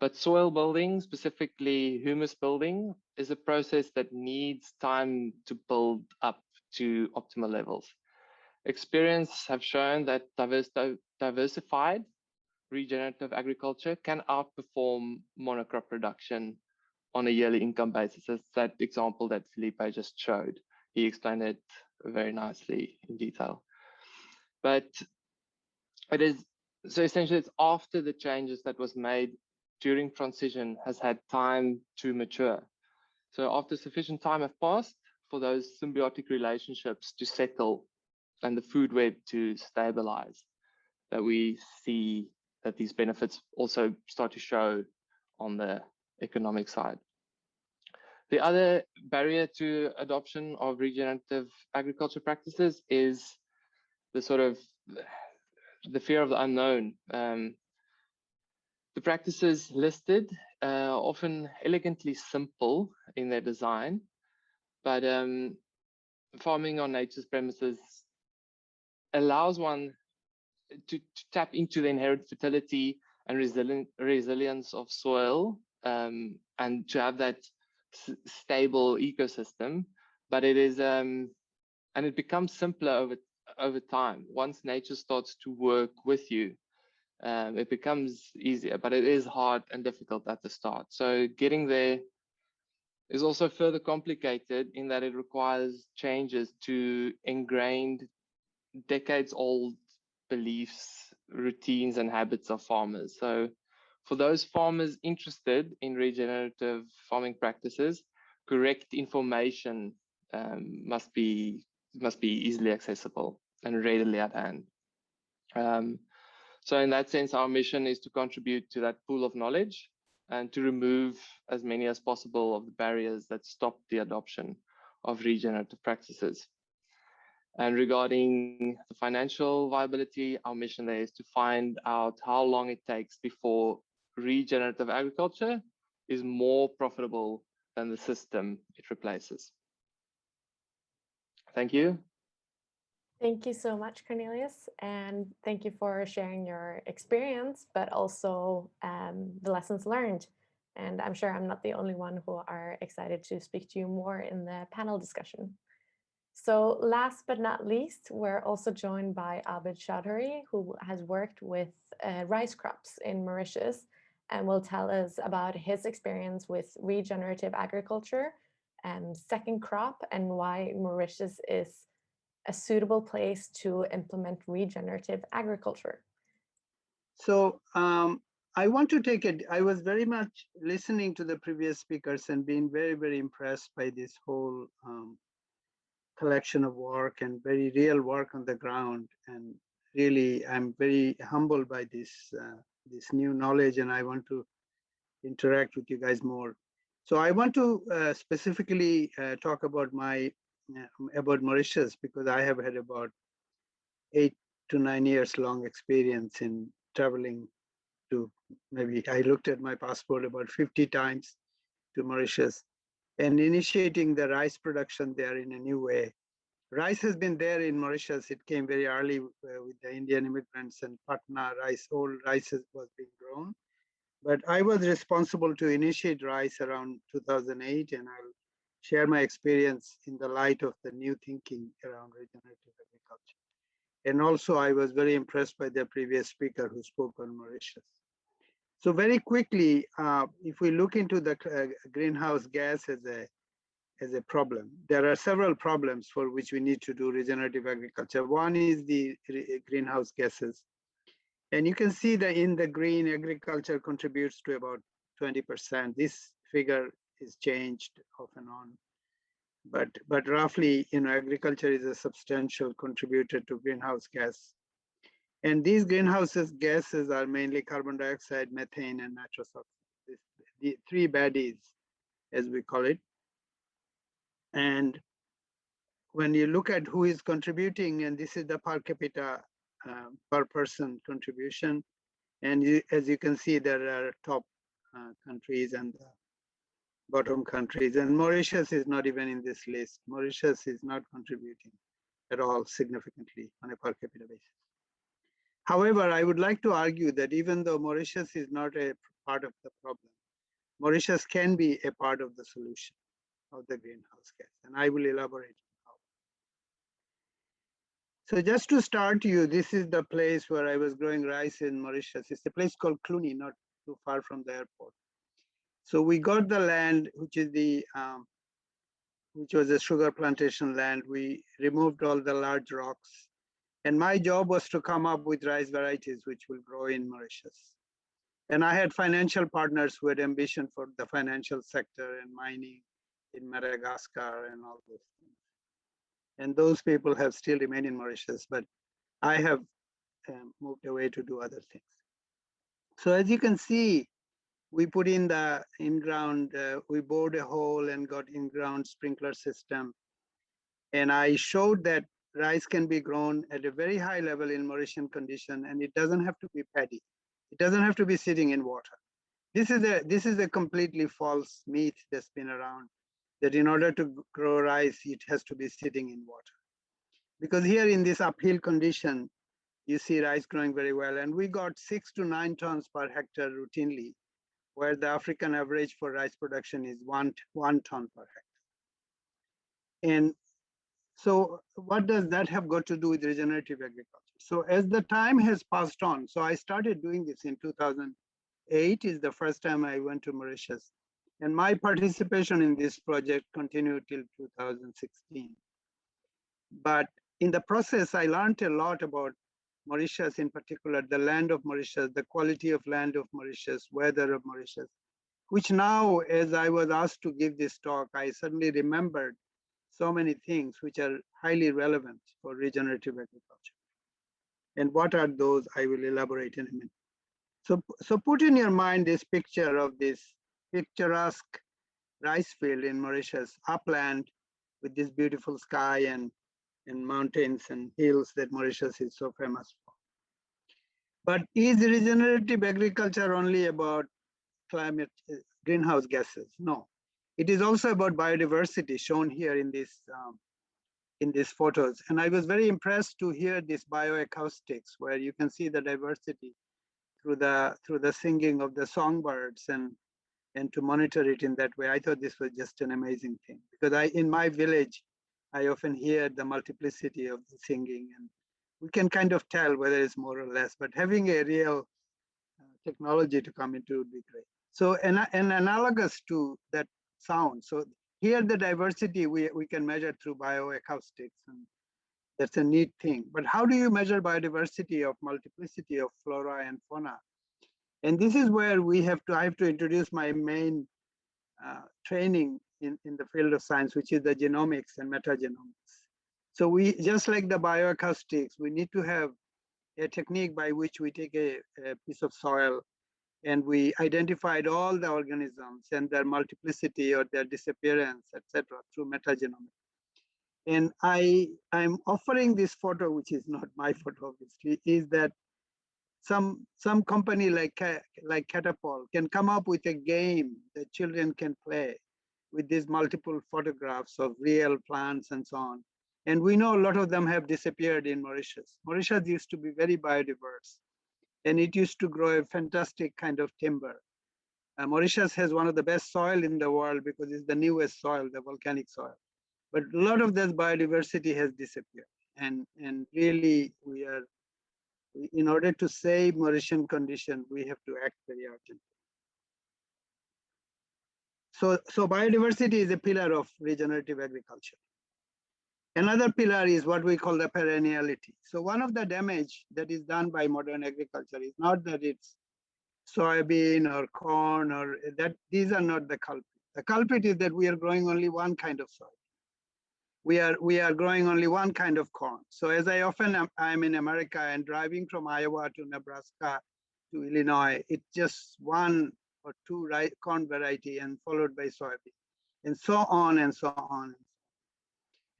But soil building, specifically humus building, is a process that needs time to build up to optimal levels. Experience have shown that diversified regenerative agriculture can outperform monocrop production on a yearly income basis. That's that example that Felipe just showed. He explained it very nicely in detail. But it is, so essentially it's after the changes that was made during transition has had time to mature. So after sufficient time have passed for those symbiotic relationships to settle and the food web to stabilize, that we see that these benefits also start to show on the economic side. The other barrier to adoption of regenerative agriculture practices is the sort of the fear of the unknown. The practices listed are often elegantly simple in their design, but farming on nature's premises allows one to tap into the inherent fertility and resilience of soil, and to have that stable ecosystem. But it is and it becomes simpler over time. Once nature starts to work with you, it becomes easier, but it is hard and difficult at the start. So getting there is also further complicated in that it requires changes to ingrained, decades-old beliefs, routines, and habits of farmers. So for those farmers interested in regenerative farming practices, correct information must be easily accessible and readily at hand. So in that sense, our mission is to contribute to that pool of knowledge and to remove as many as possible of the barriers that stop the adoption of regenerative practices. And regarding the financial viability, our mission there is to find out how long it takes before regenerative agriculture is more profitable than the system it replaces. Thank you. Thank you so much, Cornelius, and thank you for sharing your experience, but also the lessons learned. And I'm sure I'm not the only one who are excited to speak to you more in the panel discussion. So last but not least, we're also joined by Abed Chaudhury, who has worked with rice crops in Mauritius and will tell us about his experience with regenerative agriculture and second crop and why Mauritius is a suitable place to implement regenerative agriculture. So I want to take it. I was very much listening to the previous speakers and being very, very impressed by this whole collection of work and very real work on the ground. And really, I'm very humbled by this new knowledge, and I want to interact with you guys more. So I want to specifically talk about about Mauritius, because I have had about 8 to 9 years long experience in traveling to, maybe I looked at my passport about 50 times to Mauritius, and initiating the rice production there in a new way. Rice has been there in Mauritius. It came very early with the Indian immigrants, and Patna rice, old rice was being grown. But I was responsible to initiate rice around 2008, and I'll share my experience in the light of the new thinking around regenerative agriculture. And also, I was very impressed by the previous speaker who spoke on Mauritius. So very quickly, if we look into the greenhouse gas as a problem, there are several problems for which we need to do regenerative agriculture. One is the greenhouse gases. And you can see that in the green, agriculture contributes to about 20%. This figure is changed off and on. But roughly, agriculture is a substantial contributor to greenhouse gas. And these greenhouse gases are mainly carbon dioxide, methane, and nitrous oxide, the three baddies, as we call it. And when you look at who is contributing, and this is the per capita per person contribution, and as you can see, there are top countries and bottom countries, and Mauritius is not even in this list. Mauritius is not contributing at all significantly on a per capita basis. However, I would like to argue that even though Mauritius is not a part of the problem, Mauritius can be a part of the solution of the greenhouse gas, and I will elaborate on how. So just to start you, this is the place where I was growing rice in Mauritius. It's a place called Cluny, not too far from the airport. So we got the land, which is the which was a sugar plantation land. We removed all the large rocks, and my job was to come up with rice varieties which will grow in Mauritius. And I had financial partners who had ambition for the financial sector and mining in Madagascar and all those things. And those people have still remained in Mauritius, but I have moved away to do other things. So as you can see, we put in the in-ground, we bored a hole and got in-ground sprinkler system. And I showed that rice can be grown at a very high level in Mauritian condition, and it doesn't have to be paddy. It doesn't have to be sitting in water. This is a completely false myth that's been around, that in order to grow rice, it has to be sitting in water. Because here in this uphill condition, you see rice growing very well. And we got 6 to 9 tons per hectare routinely, where the African average for rice production is one ton per hectare. And so what does that have got to do with regenerative agriculture? So as the time has passed on, so I started doing this in 2008 is the first time I went to Mauritius. And my participation in this project continued till 2016. But in the process, I learned a lot about Mauritius in particular, the land of Mauritius, the quality of land of Mauritius, weather of Mauritius, which now, as I was asked to give this talk, I suddenly remembered so many things which are highly relevant for regenerative agriculture. And what are those? I will elaborate in a minute. So put in your mind this picture of this picturesque rice field in Mauritius, upland with this beautiful sky and mountains and hills that Mauritius is so famous for. But is regenerative agriculture only about climate, greenhouse gases? No. It is also about biodiversity, shown here in these photos. And I was very impressed to hear this bioacoustics, where you can see the diversity through the singing of the songbirds and to monitor it in that way. I thought this was just an amazing thing, because in my village, I often hear the multiplicity of the singing, and we can kind of tell whether it's more or less, but having a real technology to come into would be great. So an analogous to that sound. So here the diversity we can measure through bioacoustics, and that's a neat thing. But how do you measure biodiversity of multiplicity of flora and fauna? And this is where I have to introduce my main training in the field of science, which is the genomics and metagenomics. So we, just like the bioacoustics, we need to have a technique by which we take a piece of soil and we identified all the organisms and their multiplicity or their disappearance, etc., through metagenomics. And I'm offering this photo, which is not my photo, obviously, is that some company like Katapult can come up with a game that children can play with these multiple photographs of real plants and so on. And we know a lot of them have disappeared in Mauritius. Mauritius used to be very biodiverse, and it used to grow a fantastic kind of timber. Mauritius has one of the best soil in the world because it's the newest soil, the volcanic soil. But a lot of this biodiversity has disappeared. And really, in order to save Mauritian condition, we have to act very urgently. So biodiversity is a pillar of regenerative agriculture. Another pillar is what we call the perenniality. So one of the damage that is done by modern agriculture is not that it's soybean or corn, or that these are not the culprit. The culprit is that we are growing only one kind of soil. We are growing only one kind of corn. So as I'm in America and driving from Iowa to Nebraska to Illinois, it's just one or two corn variety and followed by soybean, and so on and so on.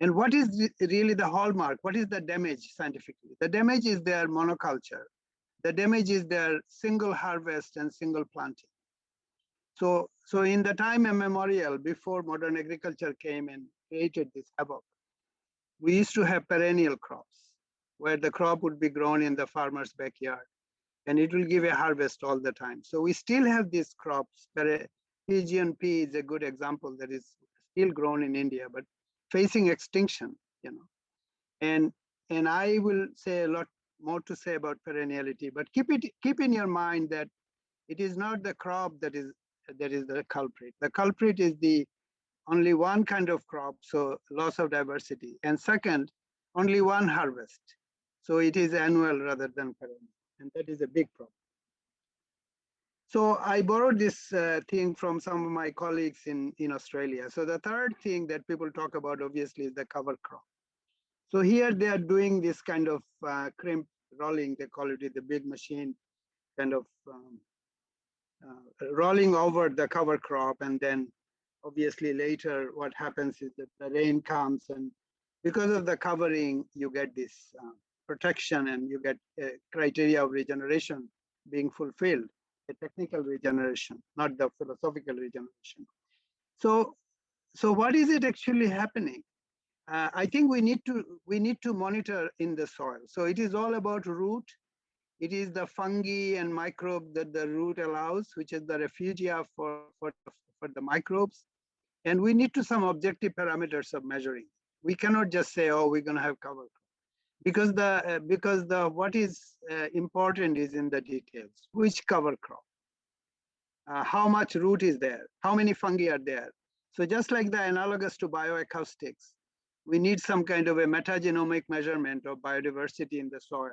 And what is really the hallmark? What is the damage scientifically? The damage is their monoculture. The damage is their single harvest and single planting. So in the time immemorial, before modern agriculture came and created this havoc, we used to have perennial crops where the crop would be grown in the farmer's backyard and it will give a harvest all the time. So we still have these crops. Pigeon pea is a good example that is still grown in India, but facing extinction, you know. And I will say a lot more to say about perenniality, but keep in your mind that it is not the crop that is the culprit. The culprit is the only one kind of crop, so loss of diversity. And second, only one harvest. So it is annual rather than perennial, and that is a big problem. So I borrowed this thing from some of my colleagues in Australia. So the third thing that people talk about obviously is the cover crop. So here they are doing this kind of crimp rolling, they call it with the big machine, kind of rolling over the cover crop. And then obviously later what happens is that the rain comes, and because of the covering, you get this protection and you get a criteria of regeneration being fulfilled, a technical regeneration, not the philosophical regeneration. So what is it actually happening? I think we need to monitor in the soil. So it is all about root. It is the fungi and microbe that the root allows, which is the refugia for the microbes. And we need to some objective parameters of measuring. We cannot just say, oh, we're going to have cover crop. Because what is important is in the details. Which cover crop? How much root is there? How many fungi are there? So just like the analogous to bioacoustics, we need some kind of a metagenomic measurement of biodiversity in the soil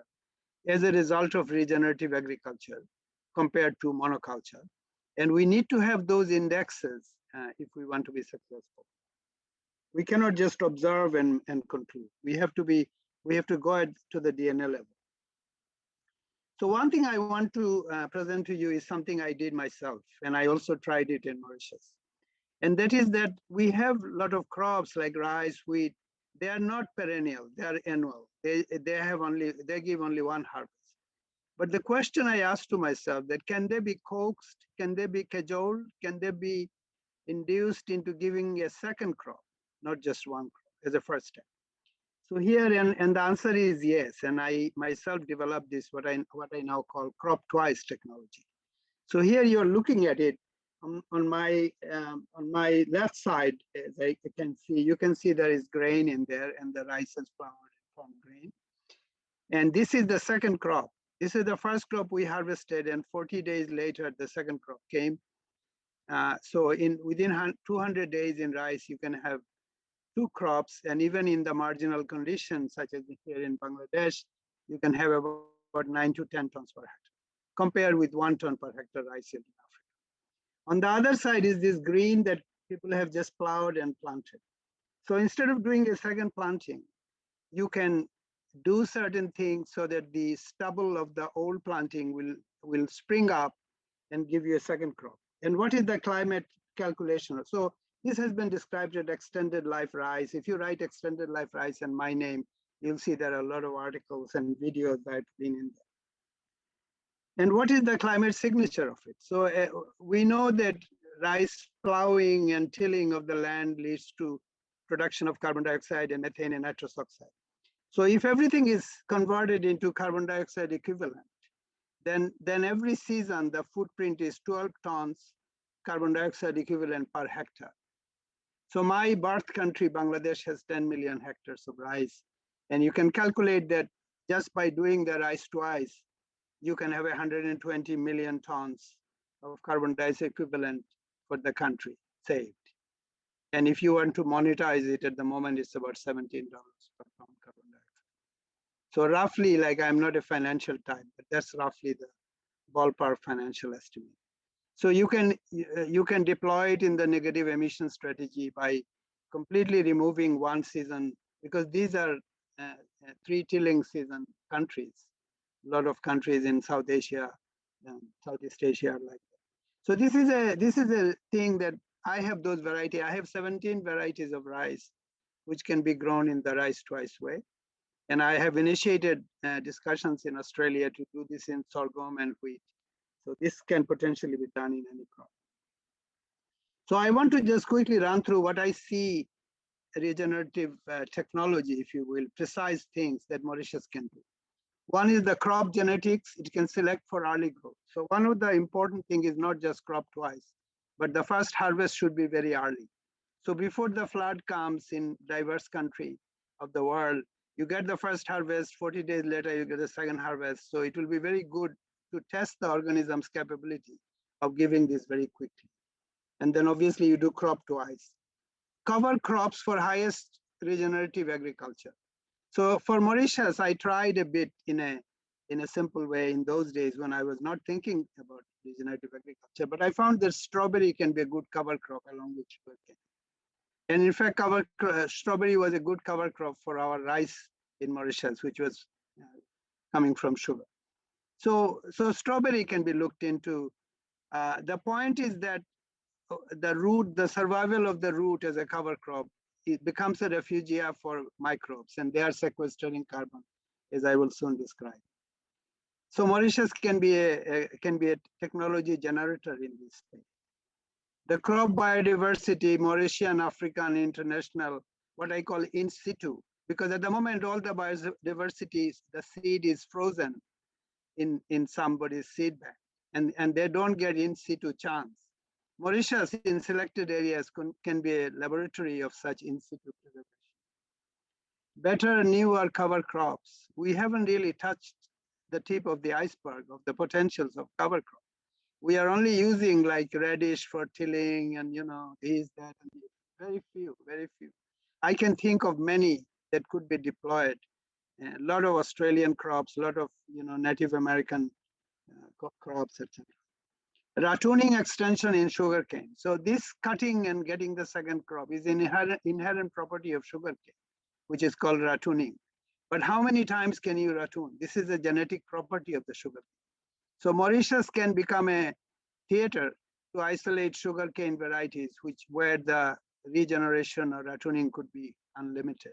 as a result of regenerative agriculture compared to monoculture. And we need to have those indexes if we want to be successful. We cannot just observe and conclude. We have to go to the DNA level. So one thing I want to present to you is something I did myself, and I also tried it in Mauritius. And that is that we have a lot of crops like rice, wheat. They are not perennial, they are annual. They give only one harvest. But the question I asked to myself that can they be coaxed, can they be cajoled, can they be induced into giving a second crop, not just one crop as a first step? So here, and the answer is yes. And I myself developed this, what I now call crop twice technology. So here you're looking at it on my left side, as I can see, you can see there is grain in there and the rice has flowered from grain. And this is the second crop. This is the first crop we harvested, and 40 days later, the second crop came. So within 200 days in rice, you can have 2 crops, and even in the marginal conditions, such as here in Bangladesh, you can have about 9 to 10 tons per hectare, compared with 1 ton per hectare rice yield in Africa. On the other side is this green that people have just plowed and planted. So instead of doing a second planting, you can do certain things so that the stubble of the old planting will spring up and give you a second crop. And what is the climate calculation? So this has been described as extended life rice. If you write extended life rice and my name, you'll see there are a lot of articles and videos that have been in there. And what is the climate signature of it? So we know that rice plowing and tilling of the land leads to production of carbon dioxide and methane and nitrous oxide. So if everything is converted into carbon dioxide equivalent, then every season the footprint is 12 tons carbon dioxide equivalent per hectare. So my birth country, Bangladesh, has 10 million hectares of rice. And you can calculate that just by doing the rice twice, you can have 120 million tons of carbon dioxide equivalent for the country saved. And if you want to monetize it at the moment, it's about $17 per pound carbon dioxide. So roughly, like I'm not a financial type, but that's roughly the ballpark financial estimate. So you can deploy it in the negative emission strategy by completely removing one season, because these are 3 tilling season countries. A lot of countries in South Asia, Southeast Asia are like that. So this is a thing that I have those varieties. I have 17 varieties of rice, which can be grown in the rice twice way. And I have initiated discussions in Australia to do this in sorghum and wheat. So this can potentially be done in any crop. So I want to just quickly run through what I see regenerative technology, if you will, precise things that Mauritius can do. One is the crop genetics. It can select for early growth. So one of the important things is not just crop twice, but the first harvest should be very early. So before the flood comes in diverse country of the world, you get the first harvest, 40 days later, you get the second harvest. So it will be very good to test the organism's capability of giving this very quickly. And then obviously you do crop twice. Cover crops for highest regenerative agriculture. So for Mauritius, I tried a bit in a simple way in those days when I was not thinking about regenerative agriculture, but I found that strawberry can be a good cover crop along with sugarcane. And in fact, strawberry was a good cover crop for our rice in Mauritius, which was coming from sugar. So strawberry can be looked into. The point is that the survival of the root as a cover crop, it becomes a refugia for microbes, and they are sequestering carbon, as I will soon describe. So Mauritius can be a technology generator in this space. The crop biodiversity, Mauritian, African, international, what I call in situ, because at the moment all the biodiversity, the seed is frozen in somebody's seed bank, and they don't get in situ chance. Mauritius in selected areas can be a laboratory of such in situ preservation. Better, newer cover crops. We haven't really touched the tip of the iceberg of the potentials of cover crops. We are only using like radish for tilling and this, that, and this. Very few, very few. I can think of many that could be deployed. A lot of Australian crops, a lot of Native American crops, etc. Ratooning extension in sugarcane. So this cutting and getting the second crop is an inherent property of sugarcane, which is called ratooning. But how many times can you ratoon? This is a genetic property of the sugarcane. So Mauritius can become a theater to isolate sugarcane varieties, where the regeneration or ratooning could be unlimited,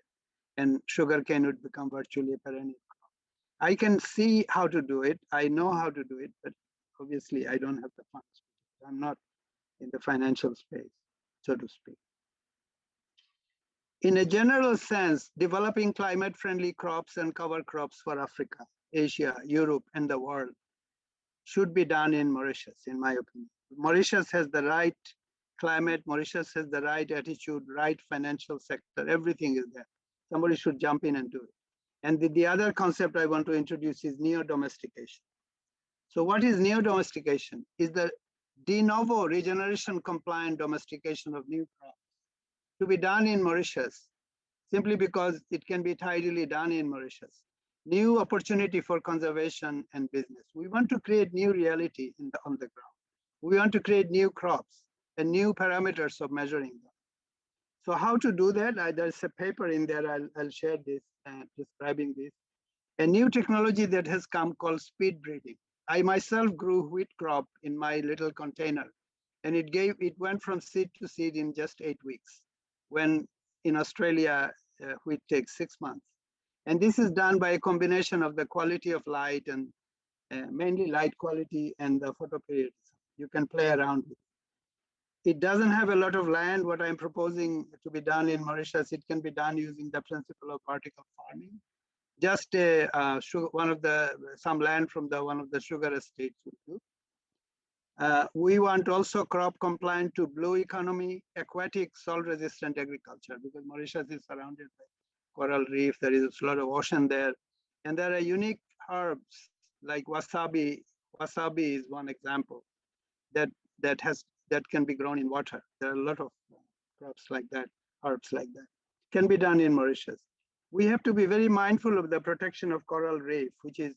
and sugarcane would become virtually a perennial crop. I can see how to do it. I know how to do it, but obviously I don't have the funds. I'm not in the financial space, so to speak. In a general sense, developing climate-friendly crops and cover crops for Africa, Asia, Europe, and the world should be done in Mauritius, in my opinion. Mauritius has the right climate, Mauritius has the right attitude, right financial sector, everything is there. Somebody should jump in and do it. And the other concept I want to introduce is neo-domestication. So what is neo-domestication? Is the de novo regeneration compliant domestication of new crops to be done in Mauritius, simply because it can be tidily done in Mauritius. New opportunity for conservation and business. We want to create new reality on the ground. We want to create new crops and new parameters of measuring them. So how to do that? There's a paper in there, I'll share this, describing this. A new technology that has come called speed breeding. I myself grew wheat crop in my little container, and it went from seed to seed in just 8 weeks, when in Australia, wheat takes 6 months. And this is done by a combination of the quality of light and mainly light quality and the photoperiodism. You can play around with it. It doesn't have a lot of land. What I'm proposing to be done in Mauritius, it can be done using the principle of vertical farming. Just some land from one of the sugar estates will do. We want also crop compliant to blue economy, aquatic, salt-resistant agriculture, because Mauritius is surrounded by coral reef. There is a lot of ocean there, and there are unique herbs like wasabi. Wasabi is one example that can be grown in water. There are a lot of crops like that, herbs like that, can be done in Mauritius. We have to be very mindful of the protection of coral reef, which is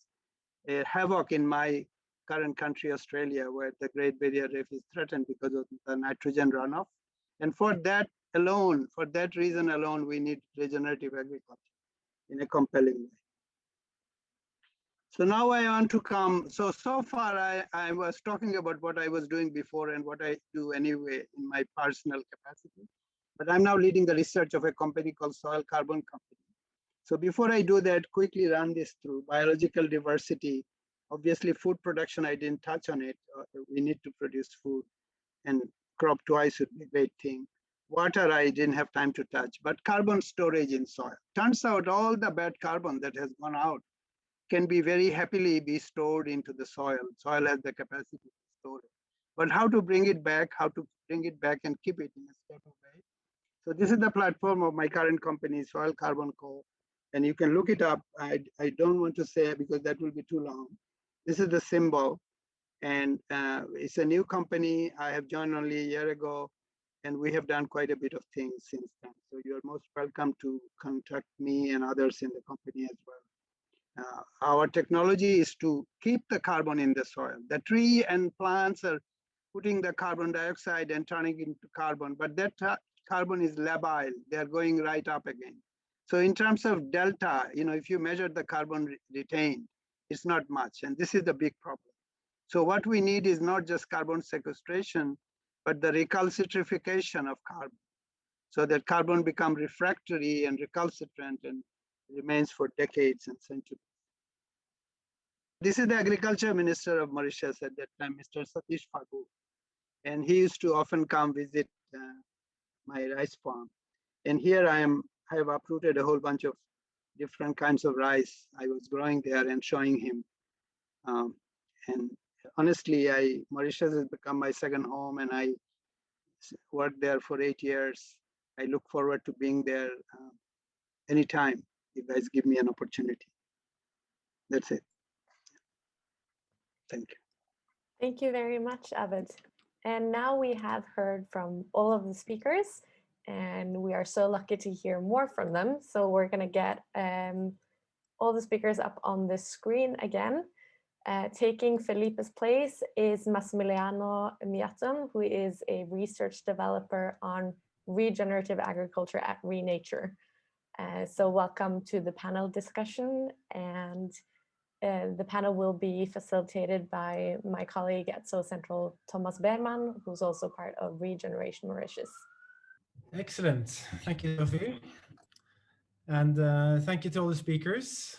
a havoc in my current country, Australia, where the Great Barrier Reef is threatened because of the nitrogen runoff. And for that reason alone, we need regenerative agriculture in a compelling way. So now I want to come, so far I was talking about what I was doing before and what I do anyway in my personal capacity. but I'm now leading the research of a company called Soil Carbon Company. So before I do that, quickly run this through biological diversity. Obviously, food production, I didn't touch on it. We need to produce food, and crop twice would be a great thing. Water, I didn't have time to touch, but carbon storage in soil. Turns out all the bad carbon that has gone out can be very happily be stored into the soil. Soil has the capacity to store it. But how to bring it back, and keep it in a stable way. So this is the platform of my current company, Soil Carbon Co. And you can look it up. I don't want to say because that will be too long. This is the symbol. And it's a new company. I have joined only a year ago, and we have done quite a bit of things since then. So you're most welcome to contact me and others in the company as well. Our technology is to keep the carbon in the soil. The tree and plants are putting the carbon dioxide and turning it into carbon, but that carbon is labile. They're going right up again. So in terms of delta, if you measure the carbon retained, it's not much. And this is the big problem. So what we need is not just carbon sequestration, but the recalcitrification of carbon, so that carbon becomes refractory and recalcitrant and remains for decades and centuries. This is the agriculture minister of Mauritius at that time, Mr. Satish Phagu. And he used to often come visit my rice farm. And here I have uprooted a whole bunch of different kinds of rice I was growing there and showing him. And honestly, Mauritius has become my second home, and I worked there for 8 years. I look forward to being there anytime you guys give me an opportunity. That's it. Thank you. Thank you very much, Abed. And now we have heard from all of the speakers, and we are so lucky to hear more from them. So we're going to get all the speakers up on the screen again. Taking Felipe's place is Massimiliano Miatum, who is a research developer on regenerative agriculture at reNature. So welcome to the panel discussion, and the panel will be facilitated by my colleague at SoCentral, Thomas Berman, who's also part of Regeneration Mauritius. Excellent. Thank you, Sophie. And thank you to all the speakers.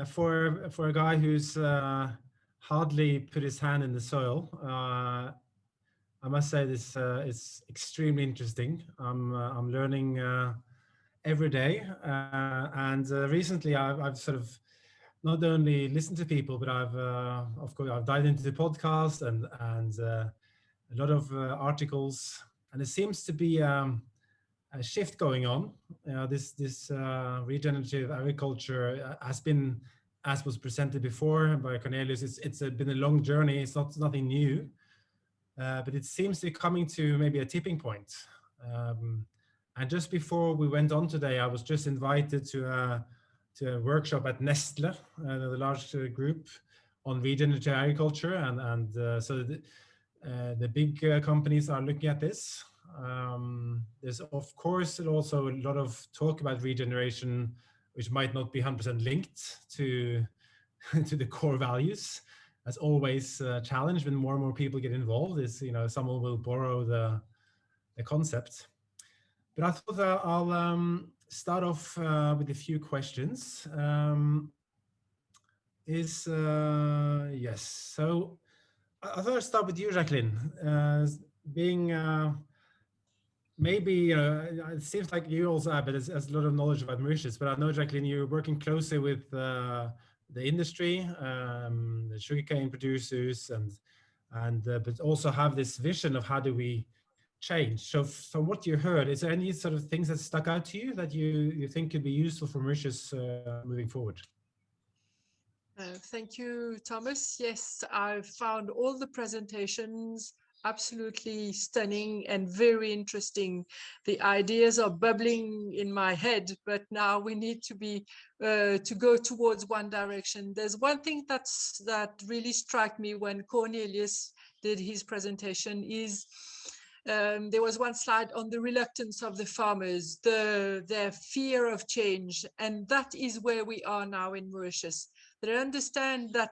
For a guy who's hardly put his hand in the soil, I must say this is extremely interesting. I'm learning every day, and recently I've sort of not only listened to people, but of course I've dived into the podcast and a lot of articles, and it seems to be a shift going on. This regenerative agriculture has been, as was presented before by Cornelius, it's been a long journey. It's nothing new, but it seems to be coming to maybe a tipping point. And just before we went on today, I was just invited to a workshop at Nestle, the large group on regenerative agriculture, and so the big companies are looking at this. There's of course also a lot of talk about regeneration, which might not be 100% linked to the core values. That's always a challenge when more and more people get involved. Is someone will borrow the concept. But I thought I'll start off with a few questions. Yes. So I thought I'd start with you, Jaqueline. Being maybe it seems like you also have has a lot of knowledge about Mauritius, but I know, Jaqueline, you're working closely with the industry, the sugarcane producers, and but also have this vision of how do we change. So from what you heard, is there any sort of things that stuck out to you that you think could be useful for Mauritius moving forward? Thank you, Thomas. Yes, I found all the presentations absolutely stunning and very interesting. The ideas are bubbling in my head, but now we need to be to go towards one direction. There's one thing that really struck me when Cornelius did his presentation is there was one slide on the reluctance of the farmers, their fear of change, and that is where we are now in Mauritius. They understand that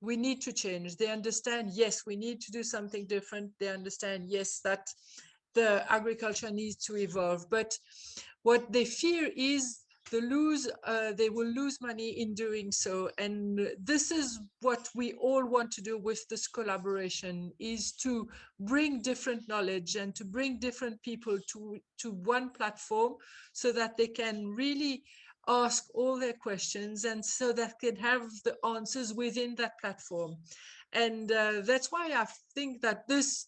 we need to change. They understand, yes, we need to do something different. They understand, yes, that the agriculture needs to evolve. But what they fear is they will lose money in doing so. And this is what we all want to do with this collaboration, is to bring different knowledge and to bring different people to one platform, so that they can really ask all their questions, and so that they can have the answers within that platform. And that's why I think that this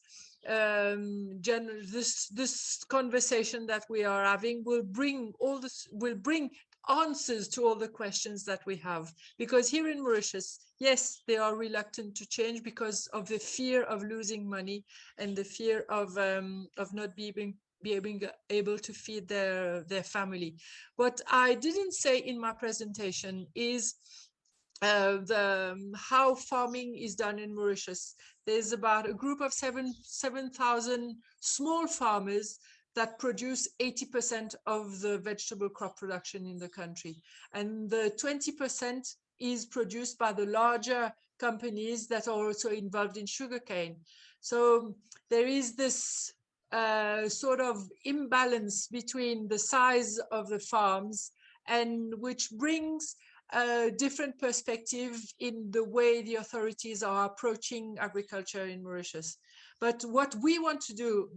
this conversation that we are having will bring answers to all the questions that we have. Because here in Mauritius, yes, they are reluctant to change because of the fear of losing money and the fear of not being able to feed their family. What I didn't say in my presentation is how farming is done in Mauritius. There's about a group of 7,000 small farmers that produce 80% of the vegetable crop production in the country. And the 20% is produced by the larger companies that are also involved in sugarcane. So there is this sort of imbalance between the size of the farms, and which brings a different perspective in the way the authorities are approaching agriculture in Mauritius. But what we want to do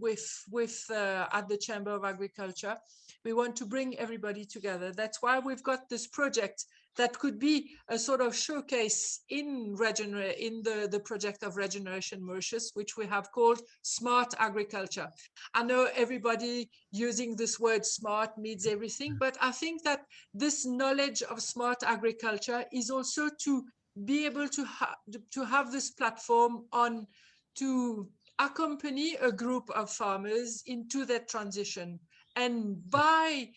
at the Chamber of Agriculture, we want to bring everybody together. That's why we've got this project that could be a sort of showcase in the project of Regeneration Mauritius, which we have called Smart Agriculture. I know everybody using this word smart means everything, but I think that this knowledge of smart agriculture is also to be able to have this platform to accompany a group of farmers into that transition. And by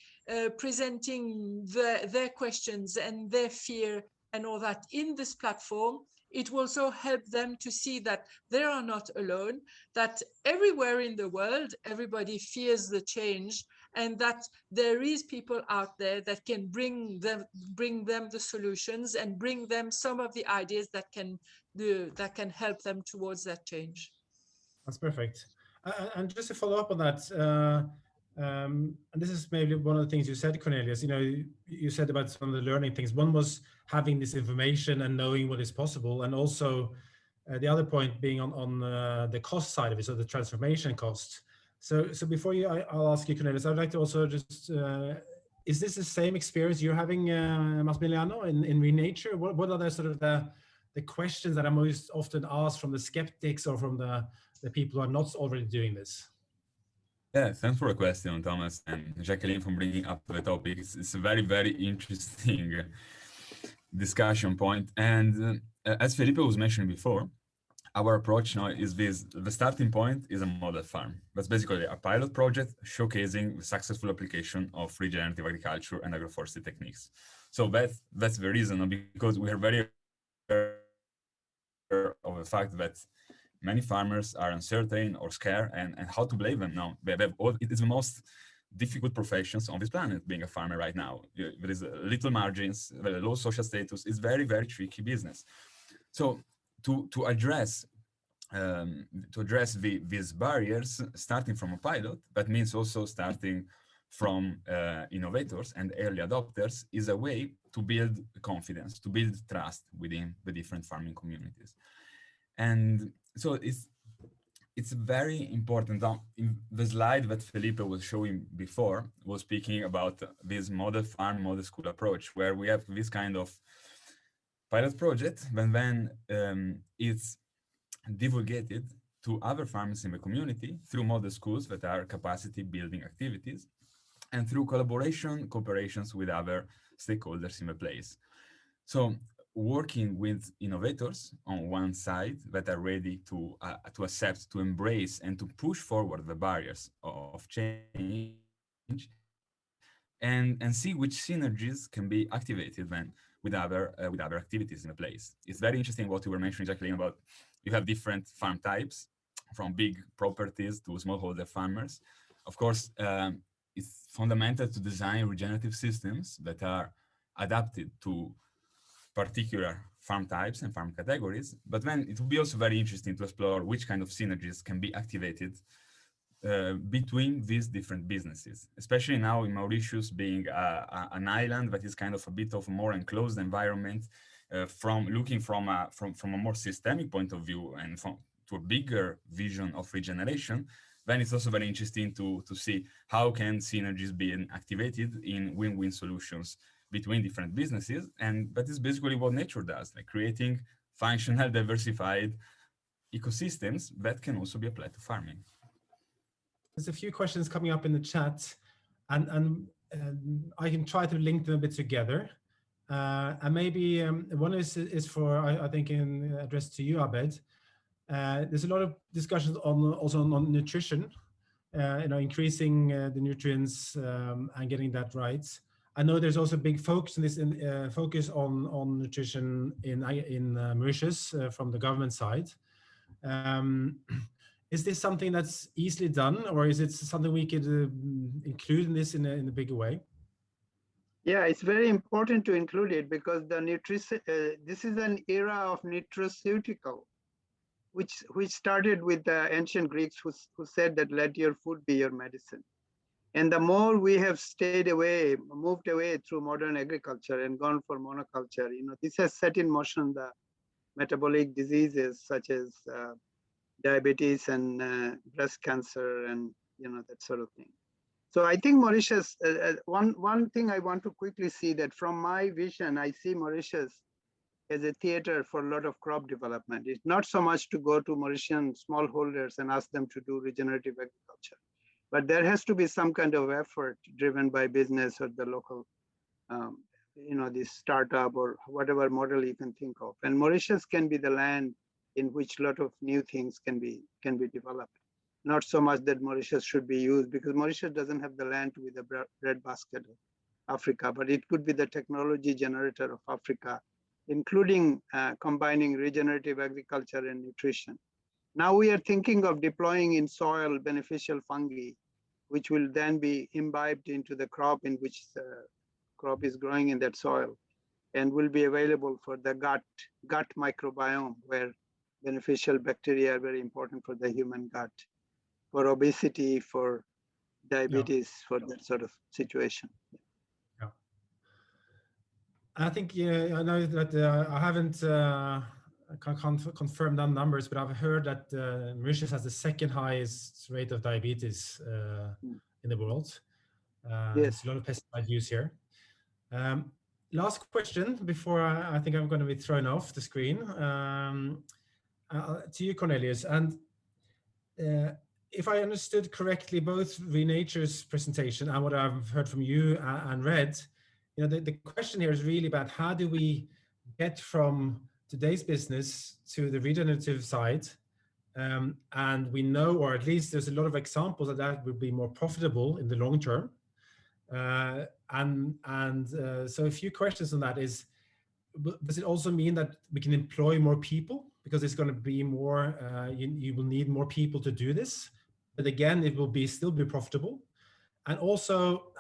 presenting their questions and their fear and all that in this platform, it will also help them to see that they are not alone, that everywhere in the world, everybody fears the change, and that there is people out there that can bring them the solutions and bring them some of the ideas that can help them towards that change. That's perfect. And just to follow up on that, and this is maybe one of the things you said, Cornelius, you said about some of the learning things. One was having this information and knowing what is possible, and also the other point being on the cost side of it, so the transformation cost. So before I'll ask you, Cornelius, I'd like to also just, is this the same experience you're having, Massimiliano, in reNature? What are the sort of the questions that are most often asked from the skeptics or from the people who are not already doing this? Yeah, thanks for the question, Thomas, and Jaqueline for bringing up the topic. It's a very, very interesting discussion point. And as Felipe was mentioning before, our approach now is this: the starting point is a model farm. That's basically a pilot project showcasing the successful application of regenerative agriculture and agroforestry techniques. So that's the reason, because we are very aware of the fact that many farmers are uncertain or scared, and how to blame them now. It is the most difficult professions on this planet, being a farmer right now. There is little margins, very low social status. It's very, very tricky business. So to address these barriers, starting from a pilot, that means also starting from innovators and early adopters, is a way to build confidence, to build trust within the different farming communities. And so it's very important. In the slide that Felipe was showing before, was speaking about this model farm, model school approach, where we have this kind of pilot project, and then it's divulgated to other farmers in the community through model schools that are capacity building activities, and through cooperations with other stakeholders in the place. So working with innovators on one side that are ready to accept, to embrace, and to push forward the barriers of change, and see which synergies can be activated then with other activities in the place. It's very interesting what you were mentioning, Jaqueline, about you have different farm types, from big properties to smallholder farmers. Of course, it's fundamental to design regenerative systems that are adapted to particular farm types and farm categories, but then it will be also very interesting to explore which kind of synergies can be activated between these different businesses, especially now in Mauritius being an island that is kind of a bit of a more enclosed environment. From looking from a more systemic point of view and to a bigger vision of regeneration, then it's also very interesting to see how can synergies be activated in win-win solutions between different businesses. And that is basically what nature does, like creating functional, diversified ecosystems that can also be applied to farming. There's a few questions coming up in the chat, and I can try to link them a bit together. And maybe one is for, I think, addressed to you, Abed. There's a lot of discussions also on nutrition, increasing the nutrients and getting that right. I know there's also a big focus on nutrition in Mauritius from the government side. Is this something that's easily done, or is it something we could include in this in a bigger way? Yeah, it's very important to include it because the this is an era of nutraceutical, which started with the ancient Greeks who said that let your food be your medicine. And the more we have moved away through modern agriculture and gone for monoculture, this has set in motion the metabolic diseases such as diabetes and breast cancer and that sort of thing. So I think Mauritius, one thing I want to quickly see that from my vision, I see Mauritius as a theater for a lot of crop development. It's not so much to go to Mauritian smallholders and ask them to do regenerative agriculture, but there has to be some kind of effort driven by business or the local, this startup or whatever model you can think of. And Mauritius can be the land in which a lot of new things can be developed. Not so much that Mauritius should be used, because Mauritius doesn't have the land to be the breadbasket of Africa, but it could be the technology generator of Africa, including combining regenerative agriculture and nutrition. Now we are thinking of deploying in soil beneficial fungi, which will then be imbibed into the crop in which the crop is growing in that soil, and will be available for the gut microbiome, where beneficial bacteria are very important for the human gut, for obesity, for diabetes, for that sort of situation. Yeah. I think, I know that I haven't can't confirm that numbers, but I've heard that Mauritius has the second highest rate of diabetes in the world. Yes. There's a lot of pesticide use here. Last question before I think I'm going to be thrown off the screen. To you, Cornelius, and if I understood correctly, both reNature's presentation and what I've heard from you and read, the question here is really about how do we get from today's business to the regenerative side, and we know, or at least there's a lot of examples that will be more profitable in the long term. So a few questions on that is, does it also mean that we can employ more people? Because it's going to be more, you will need more people to do this. But again, it will still be profitable. And also,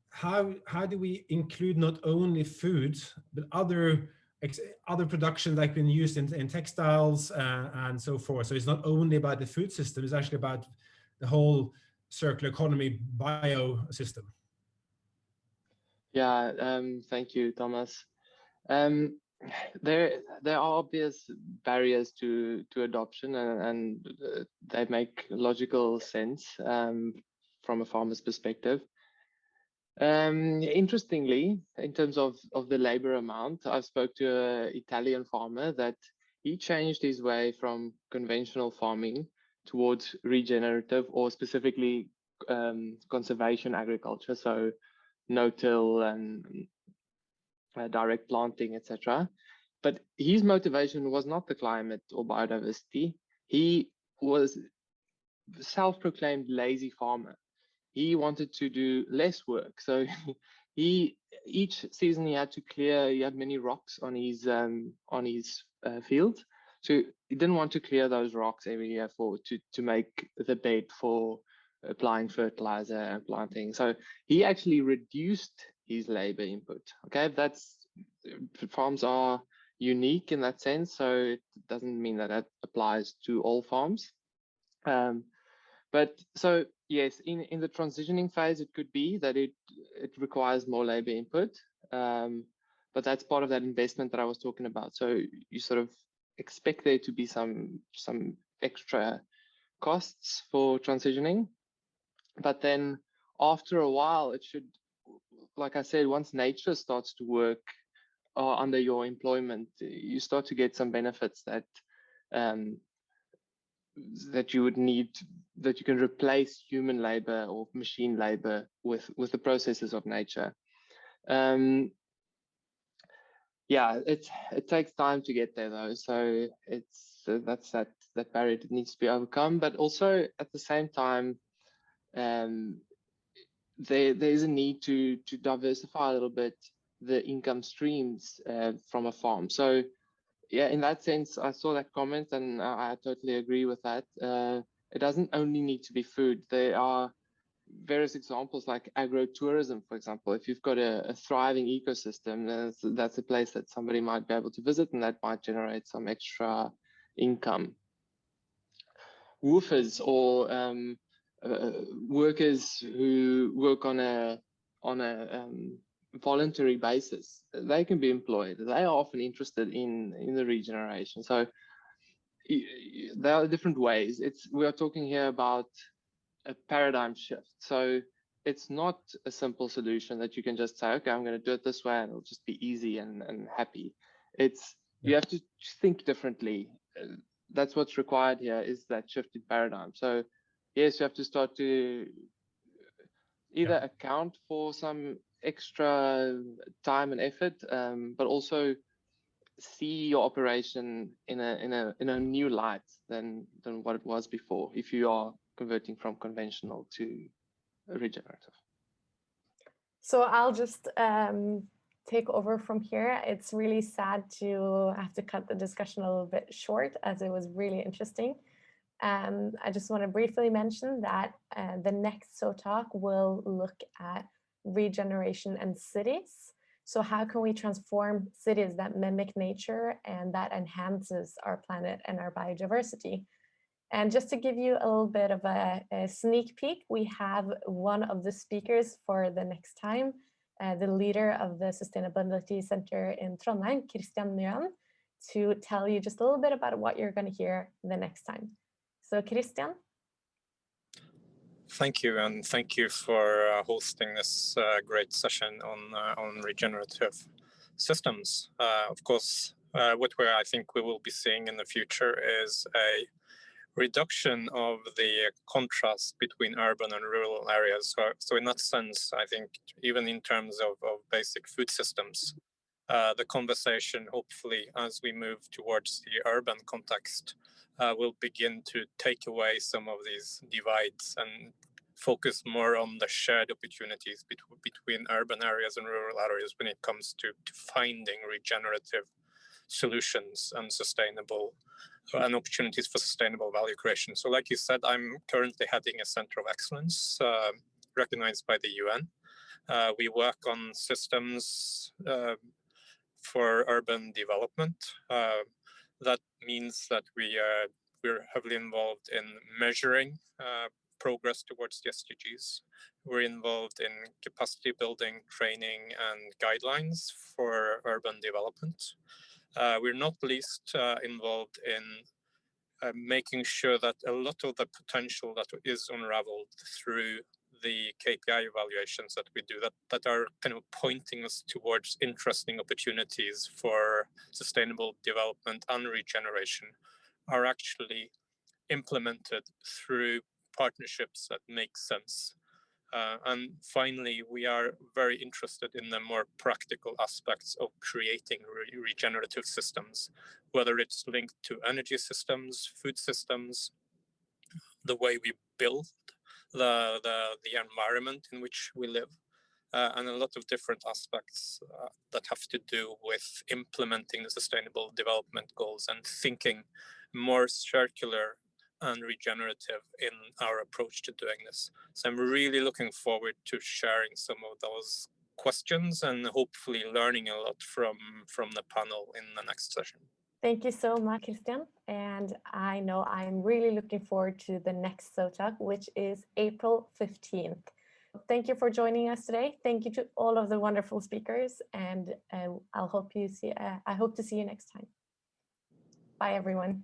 how do we include not only food, but other production that can be used in textiles and so forth? So it's not only about the food system, it's actually about the whole circular economy biosystem. Yeah, thank you, Thomas. There are obvious barriers to adoption, and they make logical sense from a farmer's perspective. Interestingly, in terms of the labor amount, I spoke to an Italian farmer that he changed his way from conventional farming towards regenerative, or specifically conservation agriculture, so no-till and direct planting, etc. But his motivation was not the climate or biodiversity. He was a self-proclaimed lazy farmer. He wanted to do less work. So each season he had many rocks on his field. So he didn't want to clear those rocks every year to make the bed for applying fertilizer and planting. So he actually reduced his labor input. Okay, farms are unique in that sense, so it doesn't mean that applies to all farms. But so yes, in the transitioning phase, it could be that it requires more labor input, but that's part of that investment that I was talking about. So you sort of expect there to be some extra costs for transitioning, but then after a while, it should, like I said, once nature starts to work under your employment, you start to get some benefits that that you would need, that you can replace human labor or machine labor with the processes of nature. Yeah, it takes time to get there though, so it's that's that barrier that needs to be overcome. But also at the same time, there is a need to diversify a little bit the income streams from a farm. So yeah, in that sense, I saw that comment and I totally agree with that. It doesn't only need to be food. There are various examples like agro tourism, for example. If you've got a thriving ecosystem, that's a place that somebody might be able to visit, and that might generate some extra income. Woofers or workers who work on a voluntary basis, they can be employed. They are often interested in the regeneration. So there are different ways. We are talking here about a paradigm shift. So it's not a simple solution that you can just say, okay, I'm going to do it this way and it'll just be easy and happy. You have to think differently. That's what's required here, is that shift in paradigm. So yes, you have to start to either account for some extra time and effort, but also see your operation in a new light than what it was before, if you are converting from conventional to regenerative. So I'll just take over from here. It's really sad to have to cut the discussion a little bit short, as it was really interesting. I just want to briefly mention that the next SoTalk will look at regeneration and cities. So how can we transform cities that mimic nature and that enhances our planet and our biodiversity? And just to give you a little bit of a sneak peek, we have one of the speakers for the next time, the leader of the Sustainability Center in Trondheim, Christian Nguyen, to tell you just a little bit about what you're going to hear the next time. So Christian. Thank you, and thank you for hosting this great session on regenerative systems. Of course, I think we will be seeing in the future is a reduction of the contrast between urban and rural areas. So in that sense, I think even in terms of basic food systems, the conversation, hopefully, as we move towards the urban context, will begin to take away some of these divides and focus more on the shared opportunities between urban areas and rural areas when it comes to finding regenerative solutions and sustainable and opportunities for sustainable value creation. So like you said, I'm currently heading a center of excellence recognized by the UN. We work on systems for urban development. That means that we're heavily involved in measuring progress towards the SDGs. We're involved in capacity building, training, and guidelines for urban development. We're not least involved in making sure that a lot of the potential that is unraveled through the KPI evaluations that we do, that are kind of pointing us towards interesting opportunities for sustainable development and regeneration, are actually implemented through partnerships that make sense. And finally, we are very interested in the more practical aspects of creating regenerative systems, whether it's linked to energy systems, food systems, the way we build the environment in which we live, and a lot of different aspects that have to do with implementing the sustainable development goals and thinking more circular and regenerative in our approach to doing this. So I'm really looking forward to sharing some of those questions and hopefully learning a lot from the panel in the next session. Thank you so much, Christian. And I know I'm really looking forward to the next SoTalk, which is April 15th. Thank you for joining us today. Thank you to all of the wonderful speakers, and I hope to see you next time. Bye, everyone.